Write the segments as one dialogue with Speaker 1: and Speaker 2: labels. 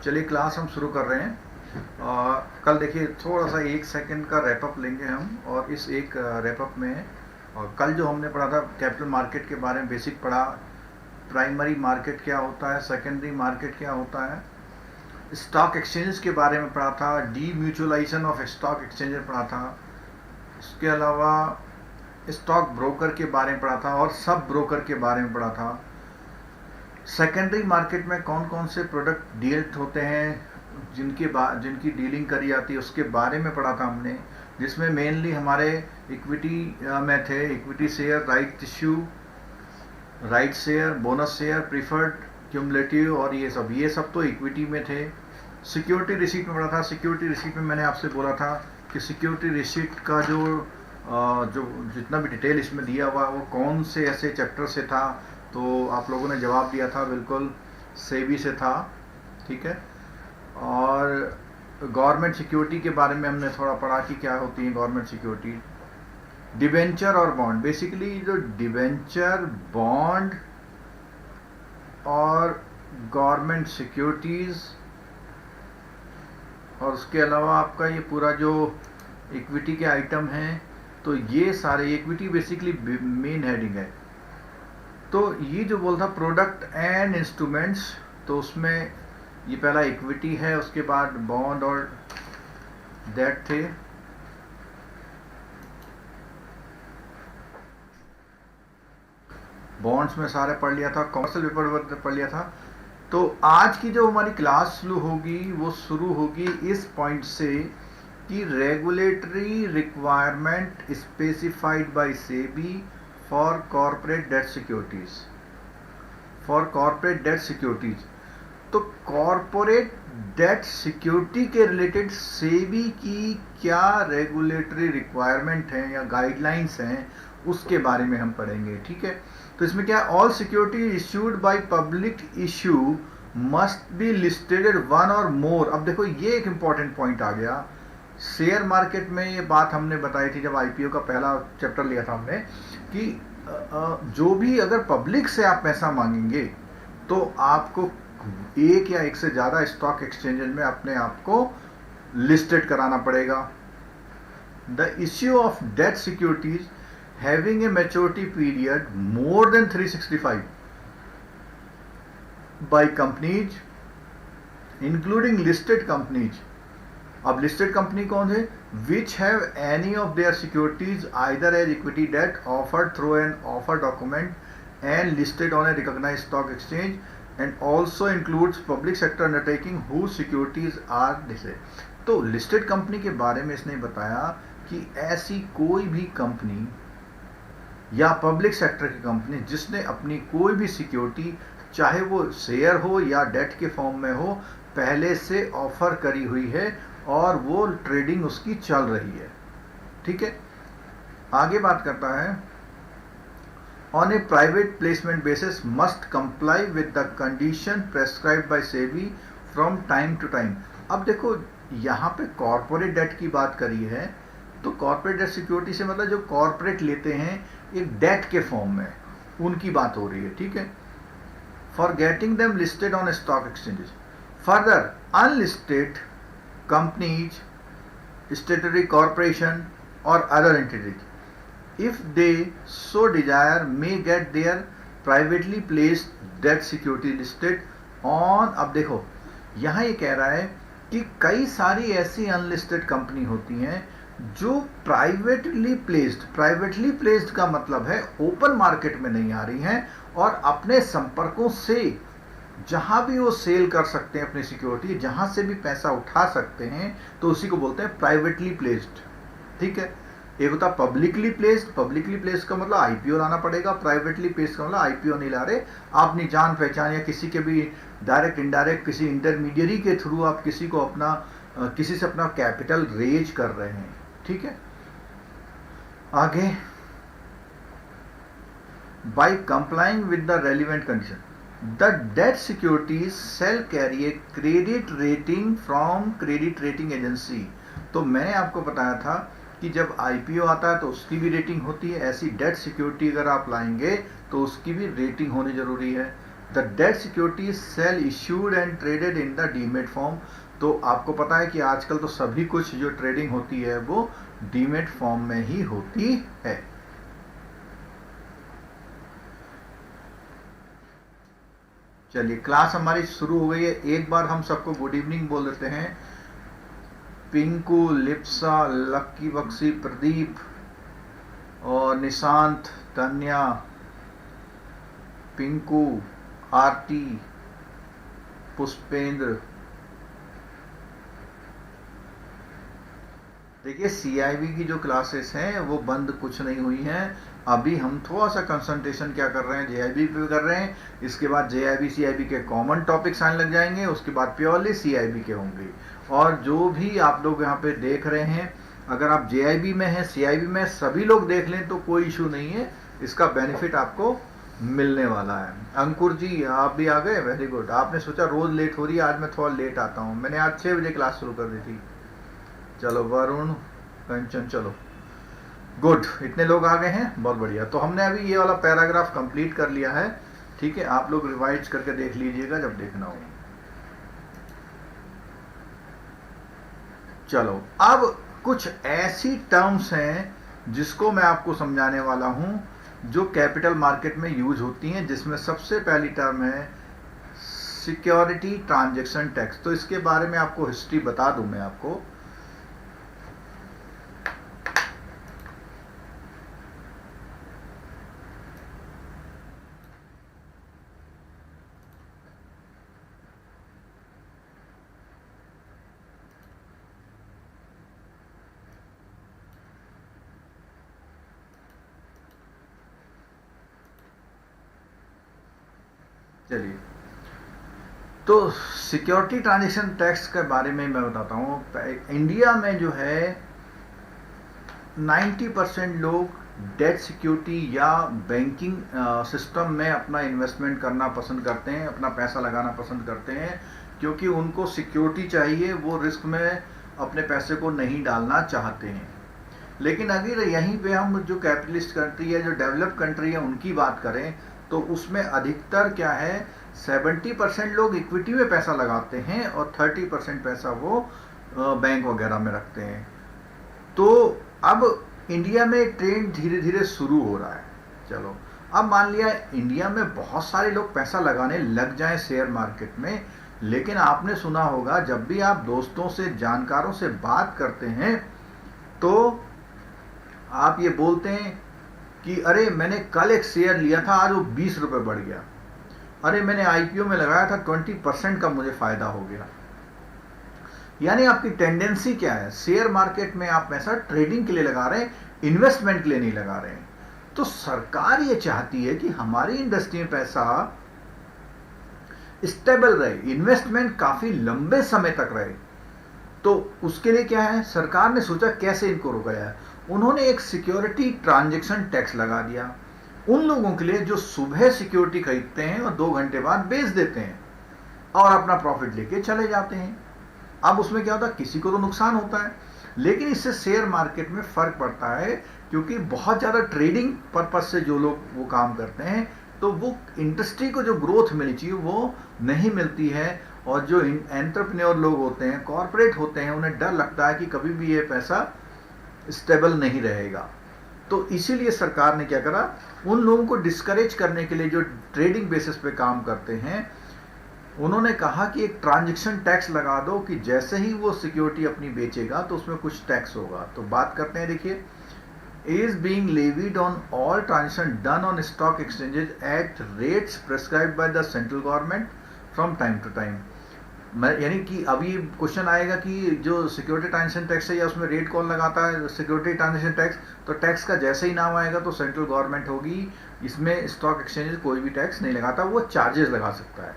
Speaker 1: चलिए क्लास हम शुरू कर रहे हैं। कल देखिए थोड़ा सा 1 सेकंड का रैपअप लेंगे हम, और इस एक रैपअप में कल जो हमने पढ़ा था कैपिटल मार्केट के बारे में बेसिक पढ़ा। प्राइमरी मार्केट क्या होता है, सेकेंडरी मार्केट क्या होता है, स्टॉक एक्सचेंज के बारे में पढ़ा था, D mutualisation of stock exchange पढ़ा था। इसके अलावा स्टॉक ब्रोकर के बारे में पढ़ा था और सब ब्रोकर के बारे में पढ़ा था। सेकेंडरी मार्केट में कौन कौन से प्रोडक्ट डील्ड होते हैं, जिनकी डीलिंग करी जाती है, उसके बारे में पढ़ा था हमने, जिसमें मेनली हमारे इक्विटी में थे equity share, right issue, right share, bonus share, preferred, cumulative, और ये सब तो इक्विटी में थे। सिक्योरिटी रिसीट में पढ़ा था। सिक्योरिटी रिसीट में मैंने आपसे बोला था कि सिक्योरिटी रिसीट का जो जितना भी डिटेल इसमें दिया हुआ वो कौन से ऐसे चैप्टर से था, तो आप लोगों ने जवाब दिया था बिल्कुल सेबी से था, ठीक है। और गवर्नमेंट सिक्योरिटी के बारे में हमने थोड़ा पढ़ा कि क्या होती है गवर्नमेंट सिक्योरिटी। डिबेंचर और बॉन्ड, बेसिकली जो डिबेंचर, बॉन्ड और गवर्नमेंट सिक्योरिटीज़, और उसके अलावा आपका ये पूरा जो इक्विटी के आइटम हैं, तो ये सारे इक्विटी बेसिकली मेन हेडिंग है। तो ये जो बोलता प्रोडक्ट एंड इंस्ट्रूमेंट्स, तो उसमें ये पहला इक्विटी है, उसके बाद बॉन्ड और डेट थे। बॉन्ड्स में सारे पढ़ लिया था, कॉमर्शियल पेपर पढ़ लिया था। तो आज की जो हमारी क्लास शुरू होगी वो शुरू होगी इस पॉइंट से कि regulatory requirement specified by SEBI for corporate debt securities, for corporate debt securities. तो कॉर्पोरेट डेट सिक्योरिटी के रिलेटेड सेबी की क्या रेगुलेटरी रिक्वायरमेंट हैं या गाइडलाइंस हैं, उसके बारे में हम पढ़ेंगे, ठीक है। तो इसमें क्या, all security issued by public issue must be listed at one और मोर। अब देखो ये एक इंपॉर्टेंट पॉइंट आ गया। शेयर मार्केट में ये बात हमने बताई थी जब आईपीओ का पहला चैप्टर लिया था हमने, कि जो भी अगर पब्लिक से आप पैसा मांगेंगे तो आपको एक या एक से ज़्यादा स्टॉक एक्सचेंज में अपने आप को लिस्टेड कराना पड़ेगा। The issue of debt securities having a maturity period more than 365 by companies including listed companies। अब listed company कौन है, which have any of their securities either as equity debt offered through an offer document and listed on a recognized stock exchange, and also includes public sector undertaking whose securities are listed। तो listed company के बारे में इसने बताया कि ऐसी कोई भी कंपनी या पब्लिक सेक्टर की कंपनी जिसने अपनी कोई भी सिक्योरिटी, चाहे वो शेयर हो या डेट के फॉर्म में हो, पहले से ऑफर करी हुई है और वो ट्रेडिंग उसकी चल रही है, ठीक है। आगे बात करता है, on a private placement basis must comply with the condition prescribed by SEBI from time to time. अब देखो यहाँ पे कॉर्पोरेट डेट की बात करी है, तो कॉर्पोरेट डेट सिक्योरिटी से मतलब जो कॉर्पोरेट लेते हैं एक डेट के फॉर्म में, उनकी बात हो रही है, ठीक है। For getting them listed on stock exchanges, further unlisted companies, statutory corporation और other entities if they so desire may get their privately placed debt security listed on. अब देखो यहाँ ये कह रहा है कि कई सारी ऐसी अनलिस्टेड कंपनी होती हैं जो प्राइवेटली प्लेस्ड का मतलब है ओपन मार्केट में नहीं आ रही हैं और अपने संपर्कों से जहां भी वो सेल कर सकते हैं अपनी सिक्योरिटी, जहां से भी पैसा उठा सकते हैं, तो उसी को बोलते हैं प्राइवेटली प्लेस्ड, ठीक है। एक होता पब्लिकली प्लेस्ड का मतलब आईपीओ लाना पड़ेगा, प्राइवेटली प्लेस्ड का मतलब आईपीओ नहीं ला रहे, आप अपनी जान पहचान या किसी के भी डायरेक्ट इनडायरेक्ट किसी इंटरमीडियरी के थ्रू आप किसी से अपना कैपिटल रेज कर रहे हैं, ठीक है। आगे, by complying with the relevant condition the debt securities shall carry a credit rating from credit rating agency. तो मैंने आपको बताया था कि जब आईपीओ आता है तो उसकी भी रेटिंग होती है, ऐसी डेट सिक्योरिटी अगर आप लाएंगे तो उसकी भी रेटिंग होनी जरूरी है। The debt securities shall issued and traded in the demat form. तो आपको पता है कि आजकल तो सभी कुछ जो ट्रेडिंग होती है वो डीमेट फॉर्म में ही होती है। चलिए, क्लास हमारी शुरू हो गई है। एक बार हम सबको गुड इवनिंग बोल देते हैं। पिंकू, लिप्सा, लक्की बक्सी, प्रदीप और निशांत, तन्या, पिंकू, आरती, पुष्पेंद्र। देखिए, सीआईबी की जो क्लासेस हैं वो बंद कुछ नहीं हुई हैं। अभी हम थोड़ा सा कंसंट्रेशन क्या कर रहे हैं, जेआईबी पे कर रहे हैं। इसके बाद जेआईबी सीआईबी के कॉमन टॉपिक्स आने लग जाएंगे, उसके बाद प्योरली सीआईबी के होंगे। और जो भी आप लोग यहाँ पे देख रहे हैं, अगर आप जेआईबी में हैं, सीआईबी में, सभी लोग देख लें तो कोई इशू नहीं है, इसका बेनिफिट आपको मिलने वाला है। अंकुर जी, आप भी आ गए, वेरी गुड। आपने सोचा रोज लेट हो रही है, आज मैं थोड़ा लेट आता हूँ। मैंने आज 6 बजे क्लास शुरू कर दी थी। चलो वरुण, कंचन, चलो गुड, इतने लोग आ गए हैं, बहुत बढ़िया। तो हमने अभी ये वाला पैराग्राफ कंप्लीट कर लिया है, ठीक है। आप लोग रिवाइज करके देख लीजिएगा जब देखना हो। चलो, अब कुछ ऐसी टर्म्स हैं जिसको मैं आपको समझाने वाला हूं जो कैपिटल मार्केट में यूज होती हैं, जिसमें सबसे पहली टर्म है सिक्योरिटी ट्रांजैक्शन टैक्स। तो इसके बारे में आपको हिस्ट्री बता दूं मैं आपको। चलिए, तो सिक्योरिटी ट्रांजैक्शन टैक्स के बारे में मैं बताता हूँ। इंडिया में जो है 90% लोग डेट सिक्योरिटी या बैंकिंग सिस्टम में अपना इन्वेस्टमेंट करना पसंद करते हैं, अपना पैसा लगाना पसंद करते हैं, क्योंकि उनको सिक्योरिटी चाहिए, वो रिस्क में अपने पैसे को नहीं डालना चाहते हैं। लेकिन अगर यहीं पे हम जो कैपिटलिस्ट कंट्री है, जो डेवलप कंट्री है, उनकी बात करें तो उसमें अधिकतर क्या है, 70% लोग इक्विटी में पैसा लगाते हैं और 30% पैसा वो बैंक वगैरह में रखते हैं। तो अब इंडिया में ट्रेंड धीरे धीरे शुरू हो रहा है। चलो, अब मान लिया इंडिया में बहुत सारे लोग पैसा लगाने लग जाएं शेयर मार्केट में, लेकिन आपने सुना होगा जब भी आप दोस्तों से, जानकारों से बात करते हैं तो आप ये बोलते हैं कि अरे मैंने कल एक शेयर लिया था, आज वो 20 रुपए बढ़ गया। अरे मैंने आईपीओ में लगाया था, 20% का मुझे फायदा हो गया। यानी आपकी टेंडेंसी क्या है, शेयर मार्केट में आप पैसा ट्रेडिंग के लिए लगा रहे हैं, इन्वेस्टमेंट के लिए नहीं लगा रहे हैं। तो सरकार ये चाहती है कि हमारी इंडस्ट्री में पैसा स्टेबल रहे, इन्वेस्टमेंट काफी लंबे समय तक रहे। तो उसके लिए क्या है, सरकार ने सोचा कैसे इनको रोका जाए। उन्होंने एक सिक्योरिटी ट्रांजैक्शन टैक्स लगा दिया उन लोगों के लिए जो सुबह सिक्योरिटी खरीदते हैं और 2 घंटे बाद बेच देते हैं और अपना प्रॉफिट लेके चले जाते हैं। अब उसमें क्या होता है, किसी को तो नुकसान होता है, लेकिन इससे शेयर मार्केट में फर्क पड़ता है, क्योंकि बहुत ज्यादा ट्रेडिंग पर्पज से जो लोग वो काम करते हैं, तो वो इंडस्ट्री को जो ग्रोथ मिलनी चाहिए वो नहीं मिलती है। और जो एंटरप्रेन्योर लोग होते हैं, कॉर्पोरेट होते हैं, उन्हें डर लगता है कि कभी भी ये पैसा स्टेबल नहीं रहेगा। तो इसीलिए सरकार ने क्या करा, उन लोगों को डिस्करेज करने के लिए जो ट्रेडिंग बेसिस पे काम करते हैं, उन्होंने कहा कि एक ट्रांजैक्शन टैक्स लगा दो कि जैसे ही वो सिक्योरिटी अपनी बेचेगा तो उसमें कुछ टैक्स होगा। तो बात करते हैं, देखिए, is being levied on all transaction done on stock exchanges at rates prescribed by the central government from time to time। यानी कि अभी क्वेश्चन आएगा कि जो सिक्योरिटी ट्रांजैक्शन टैक्स है या उसमें रेट कौन लगाता है, सिक्योरिटी ट्रांजैक्शन टैक्स। तो टैक्स का जैसे ही नाम आएगा तो सेंट्रल गवर्नमेंट होगी, इसमें स्टॉक एक्सचेंजेस कोई भी टैक्स नहीं लगाता, वो चार्जेस लगा सकता है।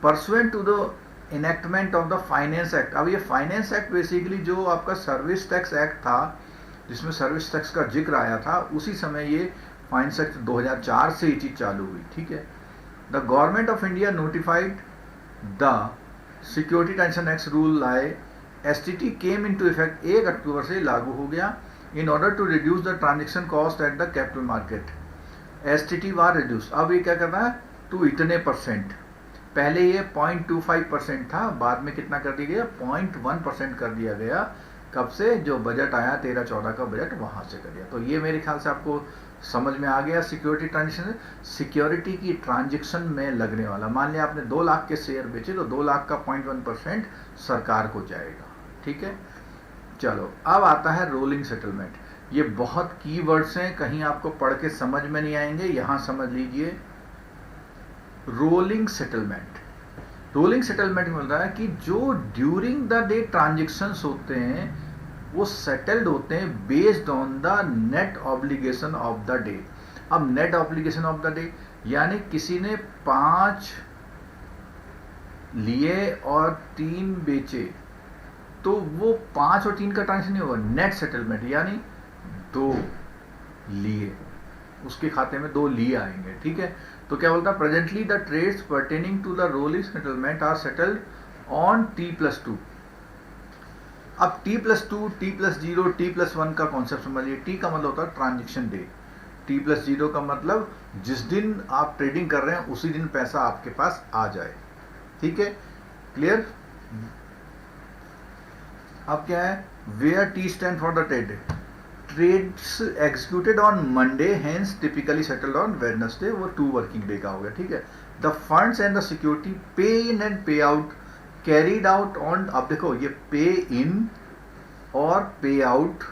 Speaker 1: Pursuant to the enactment of the finance act. अब ये फाइनेंस एक्ट बेसिकली जो आपका सर्विस टैक्स एक्ट था, जिसमें सर्विस टैक्स का जिक्र आया था, उसी समय ये फाइनेंस एक्ट 2004 से ये चीज चालू हुई, ठीक है। The government of India notified the security transaction act rule लाए, एसटीटी केम इनटू इफेक्ट 1 अक्टूबर से लागू हो गया। In order to reduce the transaction cost at the capital market, STT was reduce. अब ये क्या कर रहा है, टू इतने परसेंट। पहले ये 0.25% था, बाद में कितना कर दिया गया, 0.1% कर दिया गया। कब से, जो बजट आया 13-14 का बजट, वहां से कर दिया। तो ये मेरे ख्याल से आपको समझ में आ गया। सिक्योरिटी ट्रांजेक्शन, सिक्योरिटी की ट्रांजेक्शन में लगने वाला, मान लिया आपने 2 लाख के शेयर बेचे तो 2 लाख का 0.1% सरकार को जाएगा। ठीक है, चलो अब आता है रोलिंग सेटलमेंट। ये बहुत कीवर्ड्स हैं, कहीं आपको पढ़ के समझ में नहीं आएंगे, यहां समझ लीजिए। रोलिंग सेटलमेंट, रोलिंग सेटलमेंट में बोल रहा है कि जो ड्यूरिंग द डे ट्रांजेक्शन्स होते हैं वो सेटल्ड होते हैं based on the net obligation of the day. अब net obligation of the day यानी किसी ने 5 लिए और 3 बेचे, तो वो 5 और 3 का ट्रांजेक्शन नहीं होगा, नेट सेटलमेंट यानी 2 लिए, उसके खाते में 2 लिए आएंगे। ठीक है, तो क्या बोलता है, presently the trades pertaining to the rolling settlement are settled on T+2। अब T+2, T+0, T+1 का कॉन्सेप्ट समझिए। T का मतलब होता है ट्रांजेक्शन डे, T+0 का मतलब जिस दिन आप ट्रेडिंग कर रहे हैं उसी दिन पैसा आपके पास आ जाए। ठीक है, क्लियर। अब क्या है, where T stand for the trade, trades executed on Monday hence typically settled on Wednesday, वो 2 वर्किंग डे का हो गया। ठीक है, the funds and the security pay in and pay out carried out on, अब देखो ये पे इन और पे आउट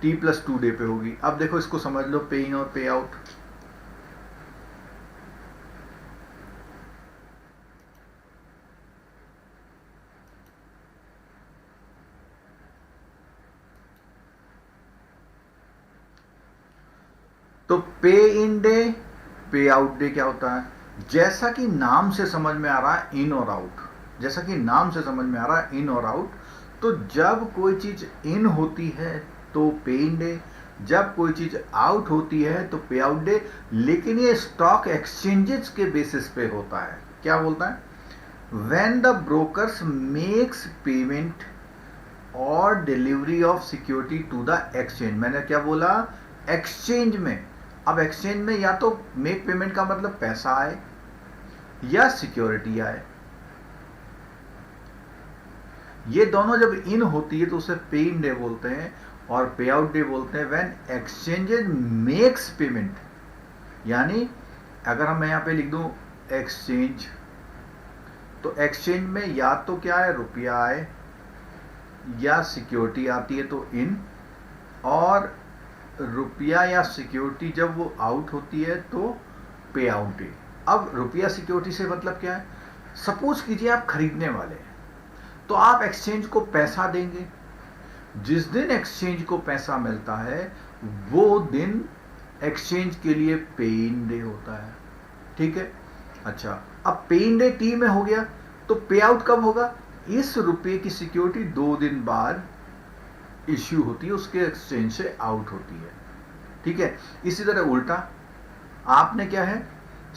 Speaker 1: T+2 डे पे होगी। अब देखो इसको समझ लो, पे इन और पे आउट। तो पे इन डे, पे आउट डे क्या होता है, जैसा कि नाम से समझ में आ रहा है इन और आउट, जैसा कि नाम से समझ में आ रहा है इन और आउट। तो जब कोई चीज इन होती है तो पे इन डे, जब कोई चीज आउट होती है तो पे आउट डे। लेकिन ये स्टॉक एक्सचेंजेस के बेसिस पे होता है। क्या बोलता है, when the brokers makes payment और delivery of security to the exchange. मैंने क्या बोला, एक्सचेंज में। अब एक्सचेंज में या तो मेक पेमेंट का मतलब पैसा आए या सिक्योरिटी आए, ये दोनों जब इन होती है तो उसे पे इन डे बोलते हैं और पे आउट डे बोलते हैं। व्हेन एक्सचेंजेस मेक्स पेमेंट, यानी अगर हम यहां पे लिख दूं एक्सचेंज, तो एक्सचेंज में या तो क्या है, रुपया आए या सिक्योरिटी आती है तो इन, और रुपया या सिक्योरिटी जब वो आउट होती है तो पे आउट डे। अब रुपया सिक्योरिटी से मतलब क्या है, सपोज कीजिए आप खरीदने वाले हैं तो आप एक्सचेंज को पैसा देंगे, जिस दिन एक्सचेंज को पैसा मिलता है वो दिन एक्सचेंज के लिए पे इन डे होता है। ठीक है, अच्छा अब पे इन डे टी में हो गया तो पे आउट कब होगा, इस रुपये की सिक्योरिटी 2 दिन बाद इश्यू होती है, उसके एक्सचेंज से आउट होती है। ठीक है, इसी तरह उल्टा, आपने क्या है,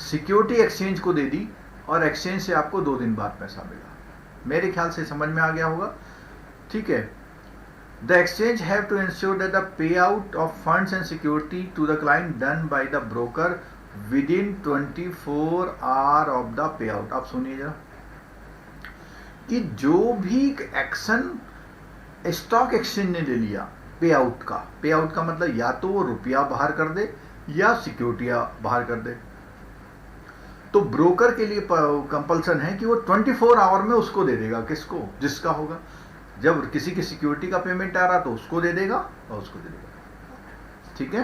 Speaker 1: सिक्योरिटी एक्सचेंज को दे दी और एक्सचेंज से आपको 2 दिन बाद पैसा मिला। मेरे ख्याल से समझ में आ गया होगा। ठीक है, the exchange have to ensure that the pay out of funds and security to the client done by the broker within 24 hour of the pay out. आप सुनिए जरा, कि जो भी एक्शन स्टॉक एक्सचेंज ने ले लिया पे आउट का मतलब या तो वो रुपया बाहर कर दे या सिक्योरिटियां बाहर कर दे, तो ब्रोकर के लिए कंपल्सन है कि वो 24 आवर में उसको दे देगा। किसको, जिसका होगा। जब किसी की सिक्योरिटी का पेमेंट आ रहा तो उसको दे देगा और उसको दे देगा। ठीक है,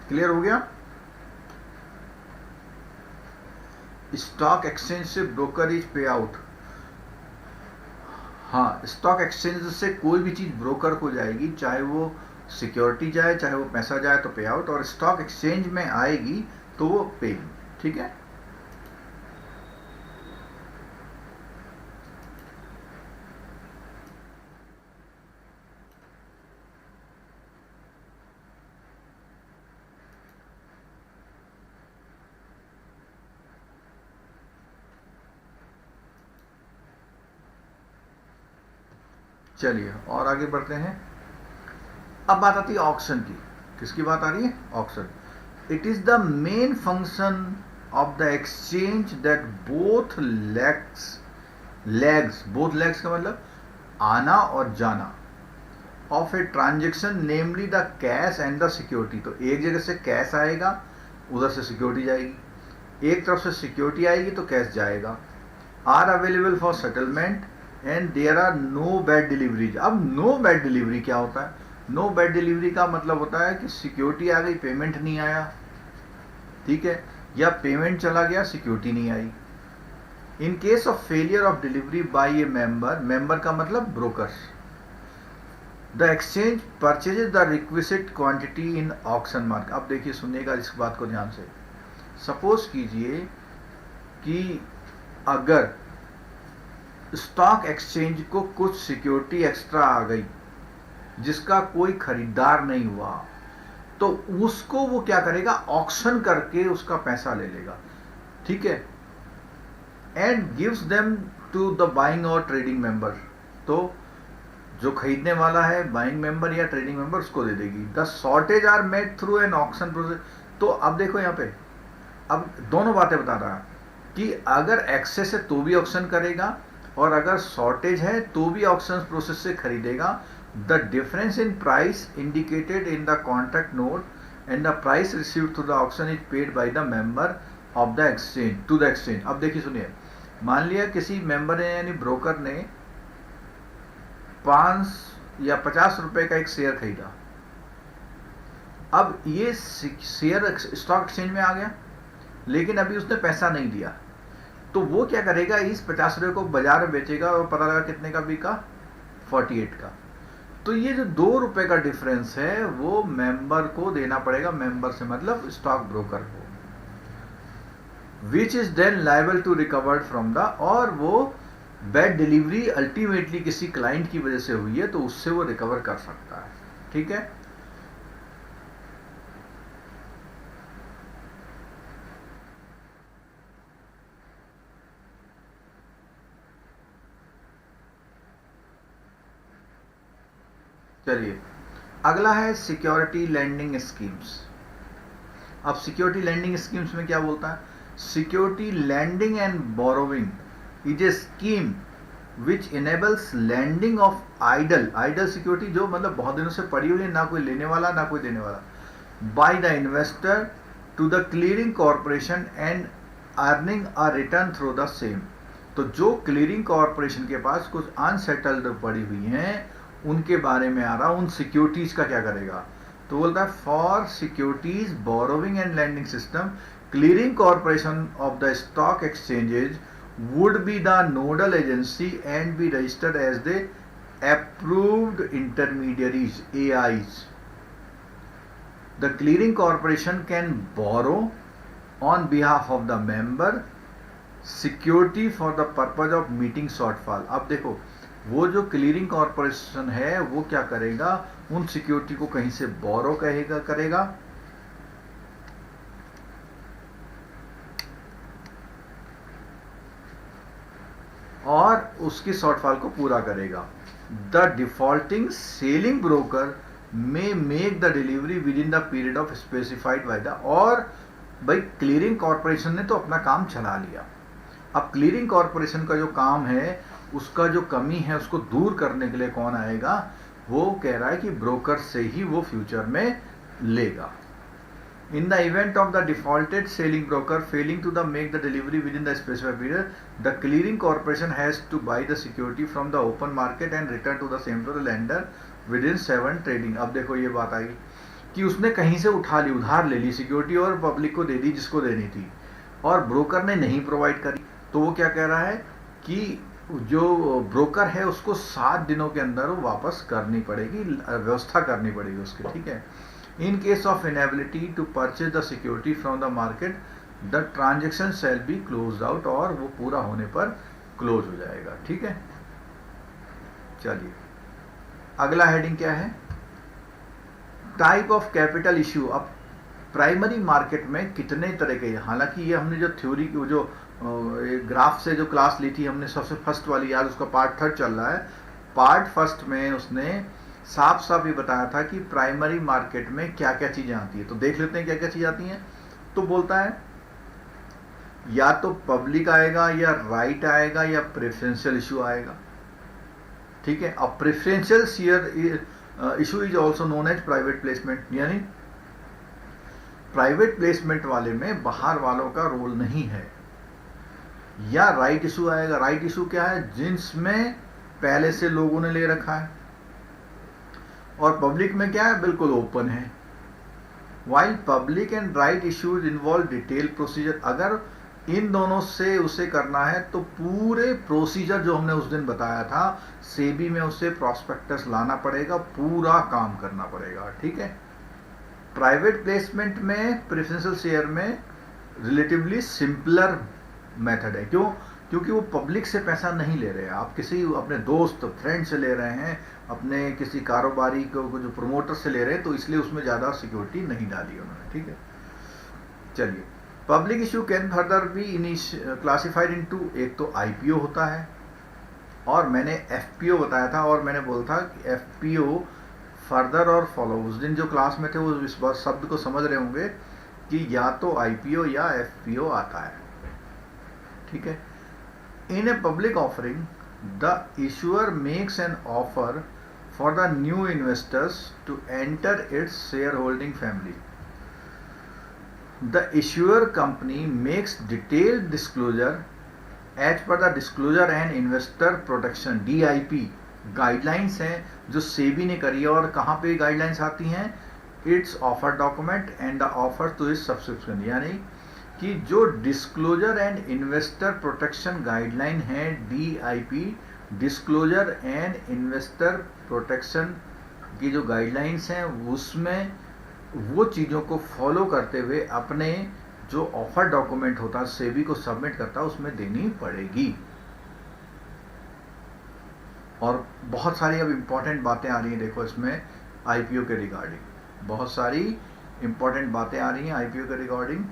Speaker 1: क्लियर हो गया। स्टॉक एक्सचेंज से ब्रोकरेज पे आउट, हाँ, स्टॉक एक्सचेंज से कोई भी चीज ब्रोकर को जाएगी, चाहे वो सिक्योरिटी जाए चाहे वो पैसा जाए तो पे आउट, और स्टॉक एक्सचेंज में आएगी तो वो पे इन। ठीक है, चलिए और आगे बढ़ते हैं। अब बात आती है ऑक्शन की। किसकी बात आ रही है, auction. It is the main function of the exchange that both legs का मतलब आना और जाना of a transaction, namely the cash and the security. तो एक जगह से कैश आएगा, उधर से सिक्योरिटी जाएगी, एक तरफ से सिक्योरिटी आएगी तो कैश जाएगा, are available for settlement and there are no bad deliveries. अब नो बैड डिलीवरी क्या होता है? नो बैड डिलीवरी का मतलब होता है कि सिक्योरिटी आ गई, पेमेंट नहीं आया, ठीक है, या पेमेंट चला गया, सिक्योरिटी नहीं आई. In case of failure of delivery by a member का मतलब brokers, the exchange purchases the requisite quantity in auction market. अब देखिए, सुनिएगा इस बात को ध्यान से. सपोज कीजिए कि अगर स्टॉक एक्सचेंज को कुछ सिक्योरिटी एक्स्ट्रा आ गई जिसका कोई खरीदार नहीं हुआ, तो उसको वो क्या करेगा? ऑक्शन करके उसका पैसा ले लेगा, ठीक है, and gives them to the buying और ट्रेडिंग मेंबर. तो जो खरीदने वाला है, बाइंग मेंबर या ट्रेडिंग मेंबर, उसको दे देगी. The shortage are made through an auction process. तो अब देखो यहाँ पे, अब दोनों बातें बता रहा कि अगर एक्सेस है तो भी ऑक्शन करेगा, और अगर शॉर्टेज है तो भी ऑक्शन प्रोसेस से खरीदेगा. The difference in price indicated in the contract note and the price received through the auction is paid by the member of the exchange to the exchange. अब देखिए, सुनिए, मान लिया किसी मेंबर ने यानी ब्रोकर ने 5 या 50 रुपए का एक शेयर खरीदा. अब ये शेयर स्टॉक एक्सचेंज में आ गया, लेकिन अभी उसने पैसा नहीं दिया, तो वो क्या करेगा? इस 50 रुपए को बाजार में बेचेगा और पता लगा कितने का बिका? 48 का. तो ये जो 2 रुपए का डिफरेंस है वो मेंबर को देना पड़ेगा. मेंबर से मतलब स्टॉक ब्रोकर को, which is then liable to recovered from the, और वो बैड डिलीवरी अल्टीमेटली किसी क्लाइंट की वजह से हुई है तो उससे वो रिकवर कर सकता है, ठीक है. चलिए, अगला है सिक्योरिटी लैंडिंग स्कीम्स. अब सिक्योरिटी लैंडिंग स्कीम्स में क्या बोलता है? Security lending and borrowing is a scheme which enables lending of idle security, जो मतलब बहुत दिनों से पड़ी हुई है, ना कोई लेने वाला ना कोई देने वाला, by the investor to the clearing corporation and earning a return through the same. तो जो क्लियरिंग कॉर्पोरेशन के पास कुछ अनसेटल्ड पड़ी हुई हैं, उनके बारे में आ रहा, उन सिक्योरिटीज का क्या करेगा? तो बोलता है, for securities borrowing and lending system, clearing corporation of the stock exchanges would be the nodal agency and be registered as the approved intermediaries, AIs. The clearing corporation can borrow on behalf of the member security for the purpose of meeting shortfall. अब देखो, वो जो clearing corporation है वो क्या करेगा? उन security को कहीं से बोरो करेगा और उसकी शॉर्टफॉल को पूरा करेगा. The defaulting selling broker may make the delivery with in the period of specified by the, और भाई क्लियरिंग कॉर्पोरेशन ने तो अपना काम चला लिया. अब क्लियरिंग कॉर्पोरेशन का जो काम है, उसका जो कमी है उसको दूर करने के लिए कौन आएगा? वो कह रहा है कि ब्रोकर से ही वो फ्यूचर में लेगा. In the event of the defaulted selling broker failing to make the delivery within the specified period, the clearing corporation has to buy the security from the open market and return to the same to the lender within 7 trading. अब देखो, ये बात आई कि उसने कहीं से उठा ली, उधार ले ली सिक्योरिटी और पब्लिक को दे दी जिसको देनी थी, और ब्रोकर ने नहीं प्रोवाइड करी. तो वो क्या कह रहा है कि जो ब्रोकर है उसको 7 दिनों के अंदर वो वापस करनी पड़ेगी, व्यवस्था करनी पड़ेगी उसकी, ठीक है. In case of inability to purchase the security from the market, the transaction shall be closed out, और वो पूरा होने पर क्लोज हो जाएगा, ठीक है. चलिए, अगला हेडिंग क्या है? Type of capital issue. अब प्राइमरी मार्केट में कितने तरह के, हालांकि ये हमने जो थ्योरी जो ग्राफ से जो क्लास ली थी हमने सबसे फर्स्ट वाली, यार उसका पार्ट 3 चल रहा है. पार्ट फर्स्ट में उसने साफ साफ ये बताया था कि प्राइमरी मार्केट में क्या क्या चीजें आती है। तो देख लेते हैं क्या क्या चीजें आती हैं। तो बोलता है या तो पब्लिक आएगा, या राइट आएगा, या प्रेफरेंशियल इशू आएगा। ठीक है। अब preferential share issue is also known as private placement, यानी प्राइवेट प्लेसमेंट वाले में बाहर वालों का रोल नहीं है। या राइट इशू आएगा। राइट इशू क्या है? जिसमें पहले से लोगों ने ले रखा है। और पब्लिक में क्या है? बिल्कुल ओपन है। While public and right issues involve detail procedure. अगर इन दोनों से उसे करना है तो पूरे प्रोसीजर जो हमने उस दिन बताया था, सेबी में उसे प्रॉस्पेक्टस लाना पड़ेगा, पूरा काम करना पड़ेगा। ठीक है। प्राइवेट प्लेसमेंट में, प्रेफरेंशियल शेयर में रिलेटिवली सिंपलर मेथड है। क्यों? क्योंकि वो पब्लिक से पैसा नहीं ले रहे हैं, आप किसी अपने दोस्त फ्रेंड से ले रहे हैं, अपने किसी कारोबारी को जो प्रमोटर से ले रहे हैं, तो इसलिए उसमें ज़्यादा सिक्योरिटी नहीं डाली उन्होंने। ठीक है। चलिए, public issue can further be classified into, एक तो आईपीओ होता है, और मैंने एफपीओ बताया था, और मैंने बोला था कि एफपीओ फर्दर और फॉलो। उस दिन जो क्लास में थे वो इस बार शब्द को समझ रहे होंगे कि या तो आईपीओ या एफपीओ आता है। ठीक है। In a public offering the issuer makes an offer for the new investors to enter its share holding family. The issuer company makes detailed disclosure as per the Disclosure and Investor Protection (DIP) guidelines हैं जो सेबी ने करी है। और कहाँ पे guidelines आती हैं? Its offer document and the offer to its subscription. यानी कि जो disclosure and investor protection guideline है, DIP, disclosure and investor protection की जो गाइडलाइंस हैं, उसमें वो चीज़ों को फॉलो करते हुए अपने जो ऑफर डॉक्यूमेंट होता है, सेबी को सबमिट करता है, उसमें देनी पड़ेगी। और बहुत सारी अब इंपॉर्टेंट बातें आ रही हैं, देखो इसमें आईपीओ के रिगार्डिंग बहुत सारी इंपॉर्टेंट बातें आ रही हैं आईपीओ के रिगार्डिंग।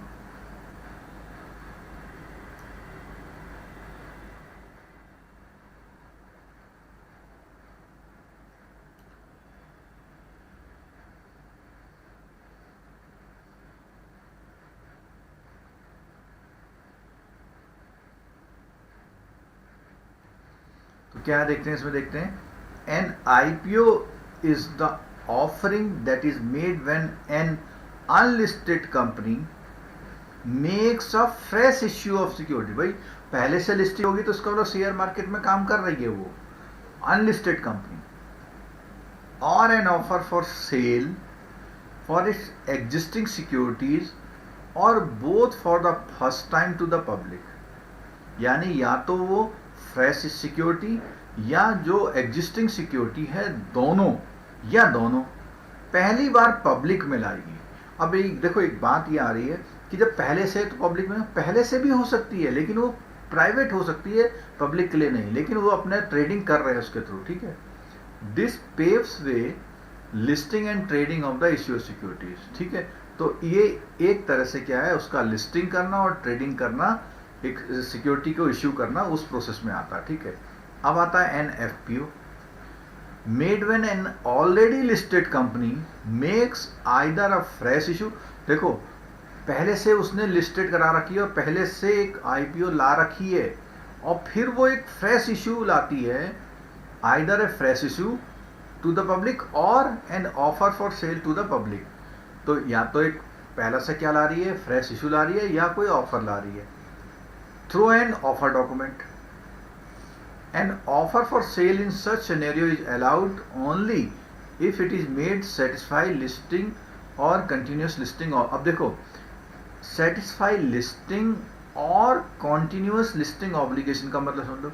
Speaker 1: तो क्या देखते हैं इसमें? देखते हैं N IPO is the offering that is made when N unlisted company makes a fresh issue of security. भाई पहले से लिस्टेड होगी तो उसका मतलब शेयर मार्केट में काम कर रही है वो अनलिस्टेड कंपनी, और an offer for sale for its existing securities, और both for the first time to the public. यानी या तो वो फ्रेश सिक्योरिटी या जो एग्जिस्टिंग सिक्योरिटी है, दोनों या दोनों पहली बार पब्लिक में लाएगी। अब देखो एक बात ये आ रही है कि जब पहले से, तो पब्लिक में पहले से भी हो सकती है, लेकिन वो प्राइवेट हो सकती है, पब्लिक के लिए नहीं, लेकिन वो अपने ट्रेडिंग कर रहे हैं उसके थ्रू। ठीक है। This paves way listing and trading of the issue securities. ठीक है। तो ये एक तरह से क्या है, उसका लिस्टिंग करना और ट्रेडिंग करना, एक सिक्योरिटी को इश्यू करना, उस प्रोसेस में आता है। ठीक है। अब आता है NFPO, made when an already listed company makes either a fresh issue. देखो पहले से उसने लिस्टेड करा रखी है और पहले से एक आईपीओ ला रखी है, और फिर वो एक फ्रेश इशू लाती है, either a fresh issue to the public और an offer for sale to the public. तो या तो एक पहला से क्या ला रही है, फ्रेश इशू ला रही है, या कोई ऑफर ला रही है through an offer document. An offer for sale in such scenario is allowed only if it is made satisfy listing or continuous listing। और अब देखो satisfy listing और continuous listing obligation का मतलब समझ लो।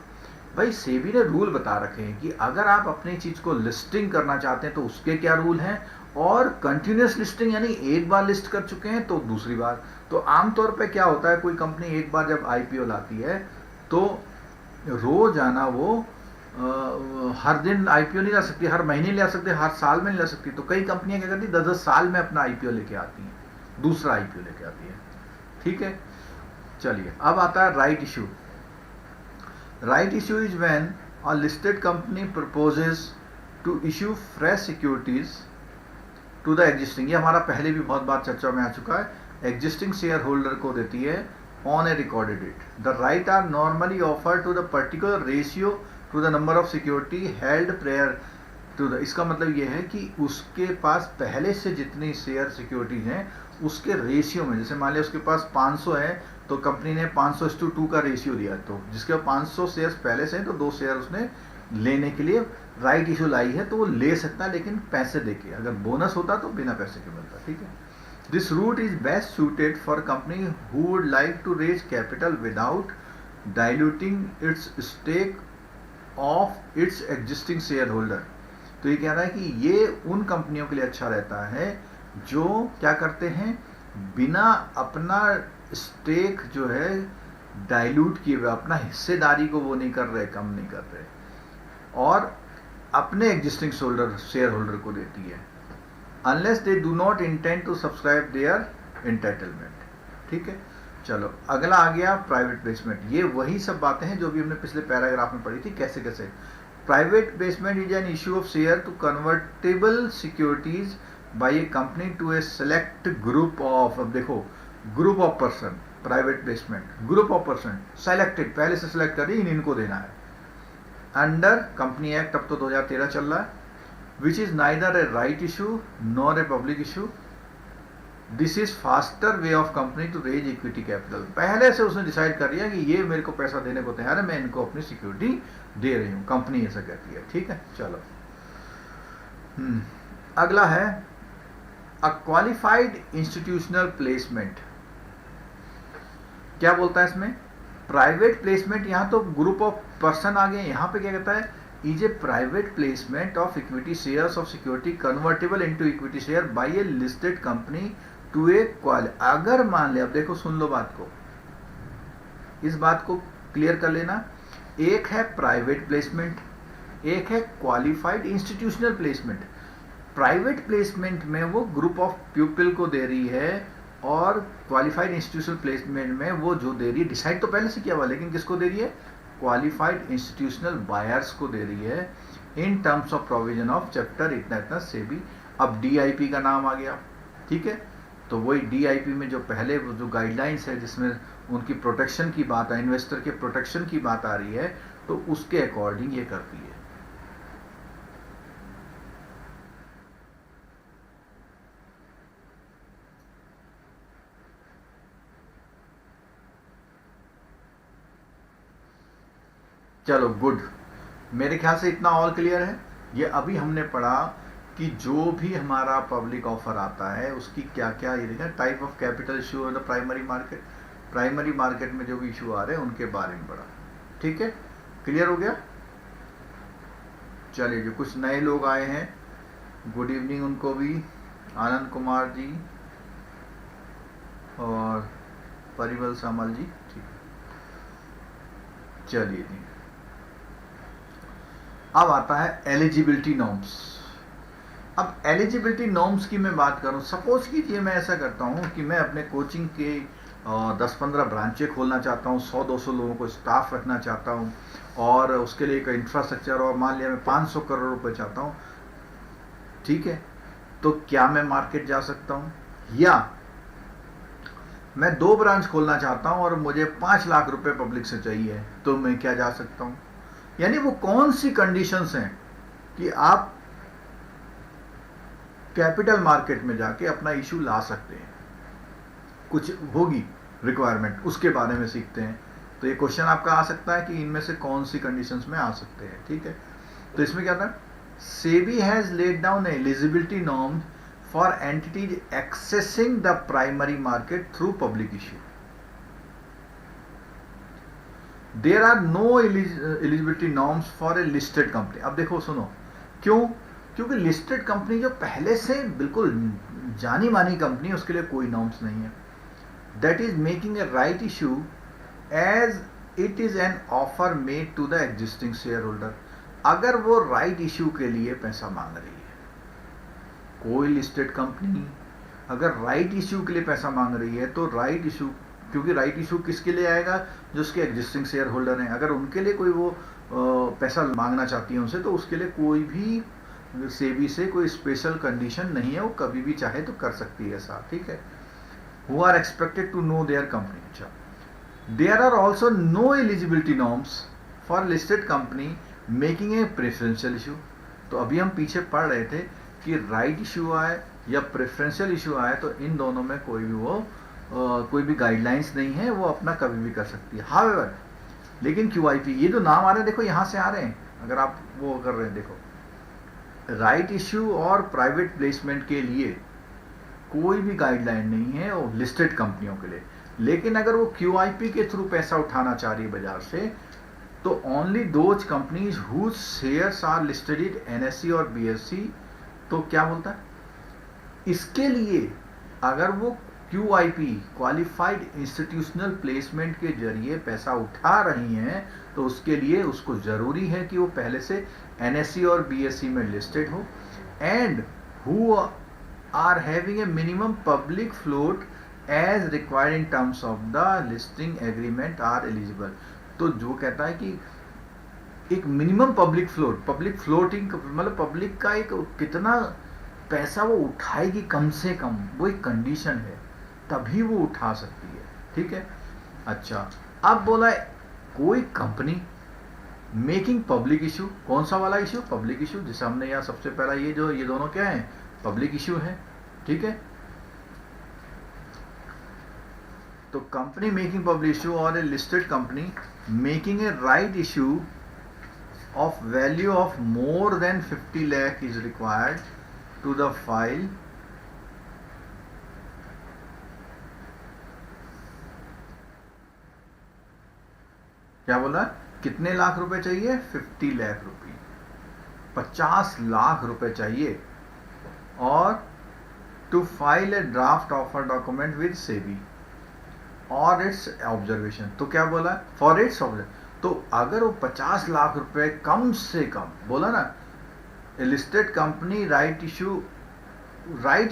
Speaker 1: भाई सेबी ने रूल बता रखे हैं कि अगर आप अपनी चीज को लिस्टिंग करना चाहते हैं तो उसके क्या रूल हैं, और कंटिन्यूस लिस्टिंग यानी एक बार लिस्ट कर चुके हैं तो दूसरी बार। तो आमतौर पे क्या होता है, कोई कंपनी एक बार जब आईपीओ लाती है तो रोजाना वो हर दिन आईपीओ नहीं ला सकती, हर महीने ला सकती, हर साल में नहीं ला सकती। तो कई कंपनियां क्या करती है, 10-10 साल में अपना आईपीओ लेके आती हैं, दूसरा आईपीओ लेके आती है। ठीक है। चलिए अब आता है right issue. Right issue is when a listed company proposes to issue fresh securities to the existing, ये हमारा पहले भी बहुत बार चर्चा में आ चुका है, एग्जिस्टिंग शेयर होल्डर को देती है on a recorded date. The right are normally offer to the particular ratio to the number of security held prior to the. इसका मतलब ये है कि उसके पास पहले से जितनी शेयर सिक्योरिटीज हैं उसके रेशियो में, जैसे मान लिया उसके पास 500 है तो कंपनी ने 500:2 का रेशियो दिया, तो जिसके 500 शेयर्स पहले से हैं तो 2 शेयर उसने लेने के लिए राइट इशू लाई है तो वो ले सकता है, लेकिन पैसे देके. अगर बोनस होता तो बिना पैसे के मिलता. ठीक है. This route is best suited for company who would like to raise capital without diluting its stake of its existing share holder. तो ये कह रहा है कि ये उन कंपनियों के लिए अच्छा रहता है जो क्या करते हैं, बिना अपना स्टेक जो है डाइल्यूट किए हुए, अपना हिस्सेदारी को वो नहीं कर रहे, कम नहीं कर रहे, और अपने एग्जिस्टिंग शेयर होल्डर को देती है, unless they do not intend to subscribe their entitlement. ठीक है. चलो अगला आ गया प्राइवेट प्लेसमेंट. ये वही सब बातें हैं जो भी हमने पिछले पैराग्राफ में पढ़ी थी, कैसे कैसे. Private placement is an issue of share to convertible securities by a company to a select group of, अब देखो group of person, private placement group of person selected, पहले से सेलेक्ट कर दी, इनको देना है अंडर कंपनी एक्ट, अब तो 2013 चल रहा है, which is neither a right issue nor a public issue. This is faster way of company to raise equity capital. पहले से उसने डिसाइड कर लिया कि ये मेरे को पैसा देने को तैयार है, मैं इनको अपनी सिक्योरिटी दे रही हूं, कंपनी ऐसा कहती है. ठीक है. चलो अगला है अ क्वालिफाइड इंस्टीट्यूशनल प्लेसमेंट. क्या बोलता है इसमें, प्राइवेट प्लेसमेंट. यहां तो ग्रुप ऑफ पर्सन आ गए, यहां पे क्या कहता है, is a private placement of equity shares of security convertible into equity share by a listed company to a qual. अगर मान ले, अब देखो सुन लो बात को, इस बात को क्लियर कर लेना. एक है प्राइवेट प्लेसमेंट, एक है qualified institutional placement. Private placement में वो ग्रुप ऑफ पीपल को दे रही है, और क्वालिफाइड इंस्टीट्यूशनल प्लेसमेंट में वो जो दे रही है, डिसाइड तो पहले से किया हुआ, लेकिन किसको दे रही है, क्वालिफाइड इंस्टीट्यूशनल बायर्स को दे रही है, इन terms of provision of chapter इतना इतना सेबी. अब डीआईपी का नाम आ गया. ठीक है. तो वही डीआईपी में जो पहले वो जो गाइडलाइंस है जिसमें उनकी प्रोटेक्शन की बात है, इन्वेस्टर के प्रोटेक्शन की बात आ रही है, तो उसके अकॉर्डिंग ये करती है. चलो गुड, मेरे ख्याल से इतना ऑल क्लियर है. ये अभी हमने पढ़ा कि जो भी हमारा पब्लिक ऑफर आता है उसकी क्या क्या, ये देखा, type of capital issue in the primary market, primary market में जो भी इशू आ रहे हैं उनके बारे में पढ़ा. ठीक है. क्लियर हो गया. चलिए, जो कुछ नए लोग आए हैं, गुड इवनिंग उनको भी, आनंद कुमार जी और परिमल सामल जी. ठीक है. चलिए जी, अब आता है एलिजिबिलिटी नॉर्म्स. अब एलिजिबिलिटी नॉर्म्स की मैं बात करूं, सपोज कीजिए मैं ऐसा करता हूं कि मैं अपने कोचिंग के 10-15 ब्रांचें खोलना चाहता हूं, 100-200 लोगों को स्टाफ रखना चाहता हूं, और उसके लिए एक इंफ्रास्ट्रक्चर, और मान लिया मैं 500 करोड़ रुपए चाहता हूं. ठीक है. तो क्या मैं मार्केट जा सकता हूं, या मैं 2 ब्रांच खोलना चाहता हूं और मुझे 5 लाख रुपए पब्लिक से चाहिए, तो मैं क्या जा सकता हूं. यानी वो कौन सी कंडीशंस हैं कि आप कैपिटल मार्केट में जाके अपना इशू ला सकते हैं. कुछ होगी रिक्वायरमेंट, उसके बारे में सीखते हैं. तो ये क्वेश्चन आपका आ सकता है कि इनमें से कौन सी कंडीशंस में आ सकते हैं. ठीक है. तो इसमें क्या था, SEBI has laid down eligibility norm for entities accessing the primary market through public issue. There are no eligibility norms for a listed company. अब देखो सुनो, क्यों, क्योंकि लिस्टेड कंपनी जो पहले से बिल्कुल जानी मानी कंपनी, उसके लिए कोई नॉर्म्स नहीं है. That is making a right issue as it is an offer made to the existing share holder. अगर वो राइट इशू के लिए पैसा मांग रही है, कोई लिस्टेड कंपनी अगर राइट इशू के लिए पैसा मांग रही है, तो राइट इशू, क्योंकि राइट इशू किसके लिए आएगा, जो उसके एग्जिस्टिंग शेयर होल्डर हैं. अगर उनके लिए कोई वो पैसा मांगना चाहती है उनसे, तो उसके लिए कोई भी सेबी से कोई स्पेशल कंडीशन नहीं है, वो कभी भी चाहे तो कर सकती है ऐसा, ठीक है। Who are expected to know their company. अच्छा, there are also no eligibility norms for listed company making a preferential issue. तो अभी हम पीछे पढ़ रहे थे कि राइट इशू आए या प्रेफरेंशियल इशू आए तो इन दोनों में कोई भी गाइडलाइंस नहीं है, वो अपना कभी भी कर सकती है। हाउएवर, लेकिन QIP, ये जो नाम आ रहे हैं देखो यहाँ से आ रहे हैं, अगर आप वो कर रहे हैं देखो, राइट इशू और प्राइवेट प्लेसमेंट के लिए कोई भी गाइडलाइन नहीं है वो लिस्टेड कंपनियों के लिए। लेकिन अगर वो QIP के थ्रू पैसा उठाना चाह रही है बाजार से, तो only those companies whose shares are listed in NSE और BSE। तो क्या बोलता है, इसके लिए अगर वो QIP क्वालिफाइड इंस्टीट्यूशनल प्लेसमेंट के जरिए पैसा उठा रही हैं, तो उसके लिए उसको जरूरी है कि वो पहले से NSE और BSE में लिस्टेड हो, and who are having a minimum public float as required in terms of the listing agreement are eligible. तो जो कहता है कि एक मिनिमम पब्लिक फ्लोटिंग मतलब पब्लिक का एक कितना पैसा वो उठाएगी कम से कम, वो एक कंडीशन है, तभी वो उठा सकती है, ठीक है। अच्छा, अब बोला है कोई कंपनी मेकिंग पब्लिक इशू, कौन सा वाला इशू, पब्लिक इशू, जिसे हमने यहाँ सबसे पहला ये दोनों क्या है, पब्लिक इशू है, ठीक है। तो कंपनी मेकिंग पब्लिक इशू और a listed company making a right issue of value of more than 50 lakh is required to the file क्या बोला, कितने लाख रुपए चाहिए, 50 लाख रुपए, 50 लाख रुपए चाहिए, और to file a draft offer document with SEBI और इट्स ऑब्जर्वेशन। तो क्या बोला, फॉर इट्स ऑब्जर्वेशन। तो अगर वो 50 लाख रुपए कम से कम, बोला ना, लिस्टेड कंपनी राइट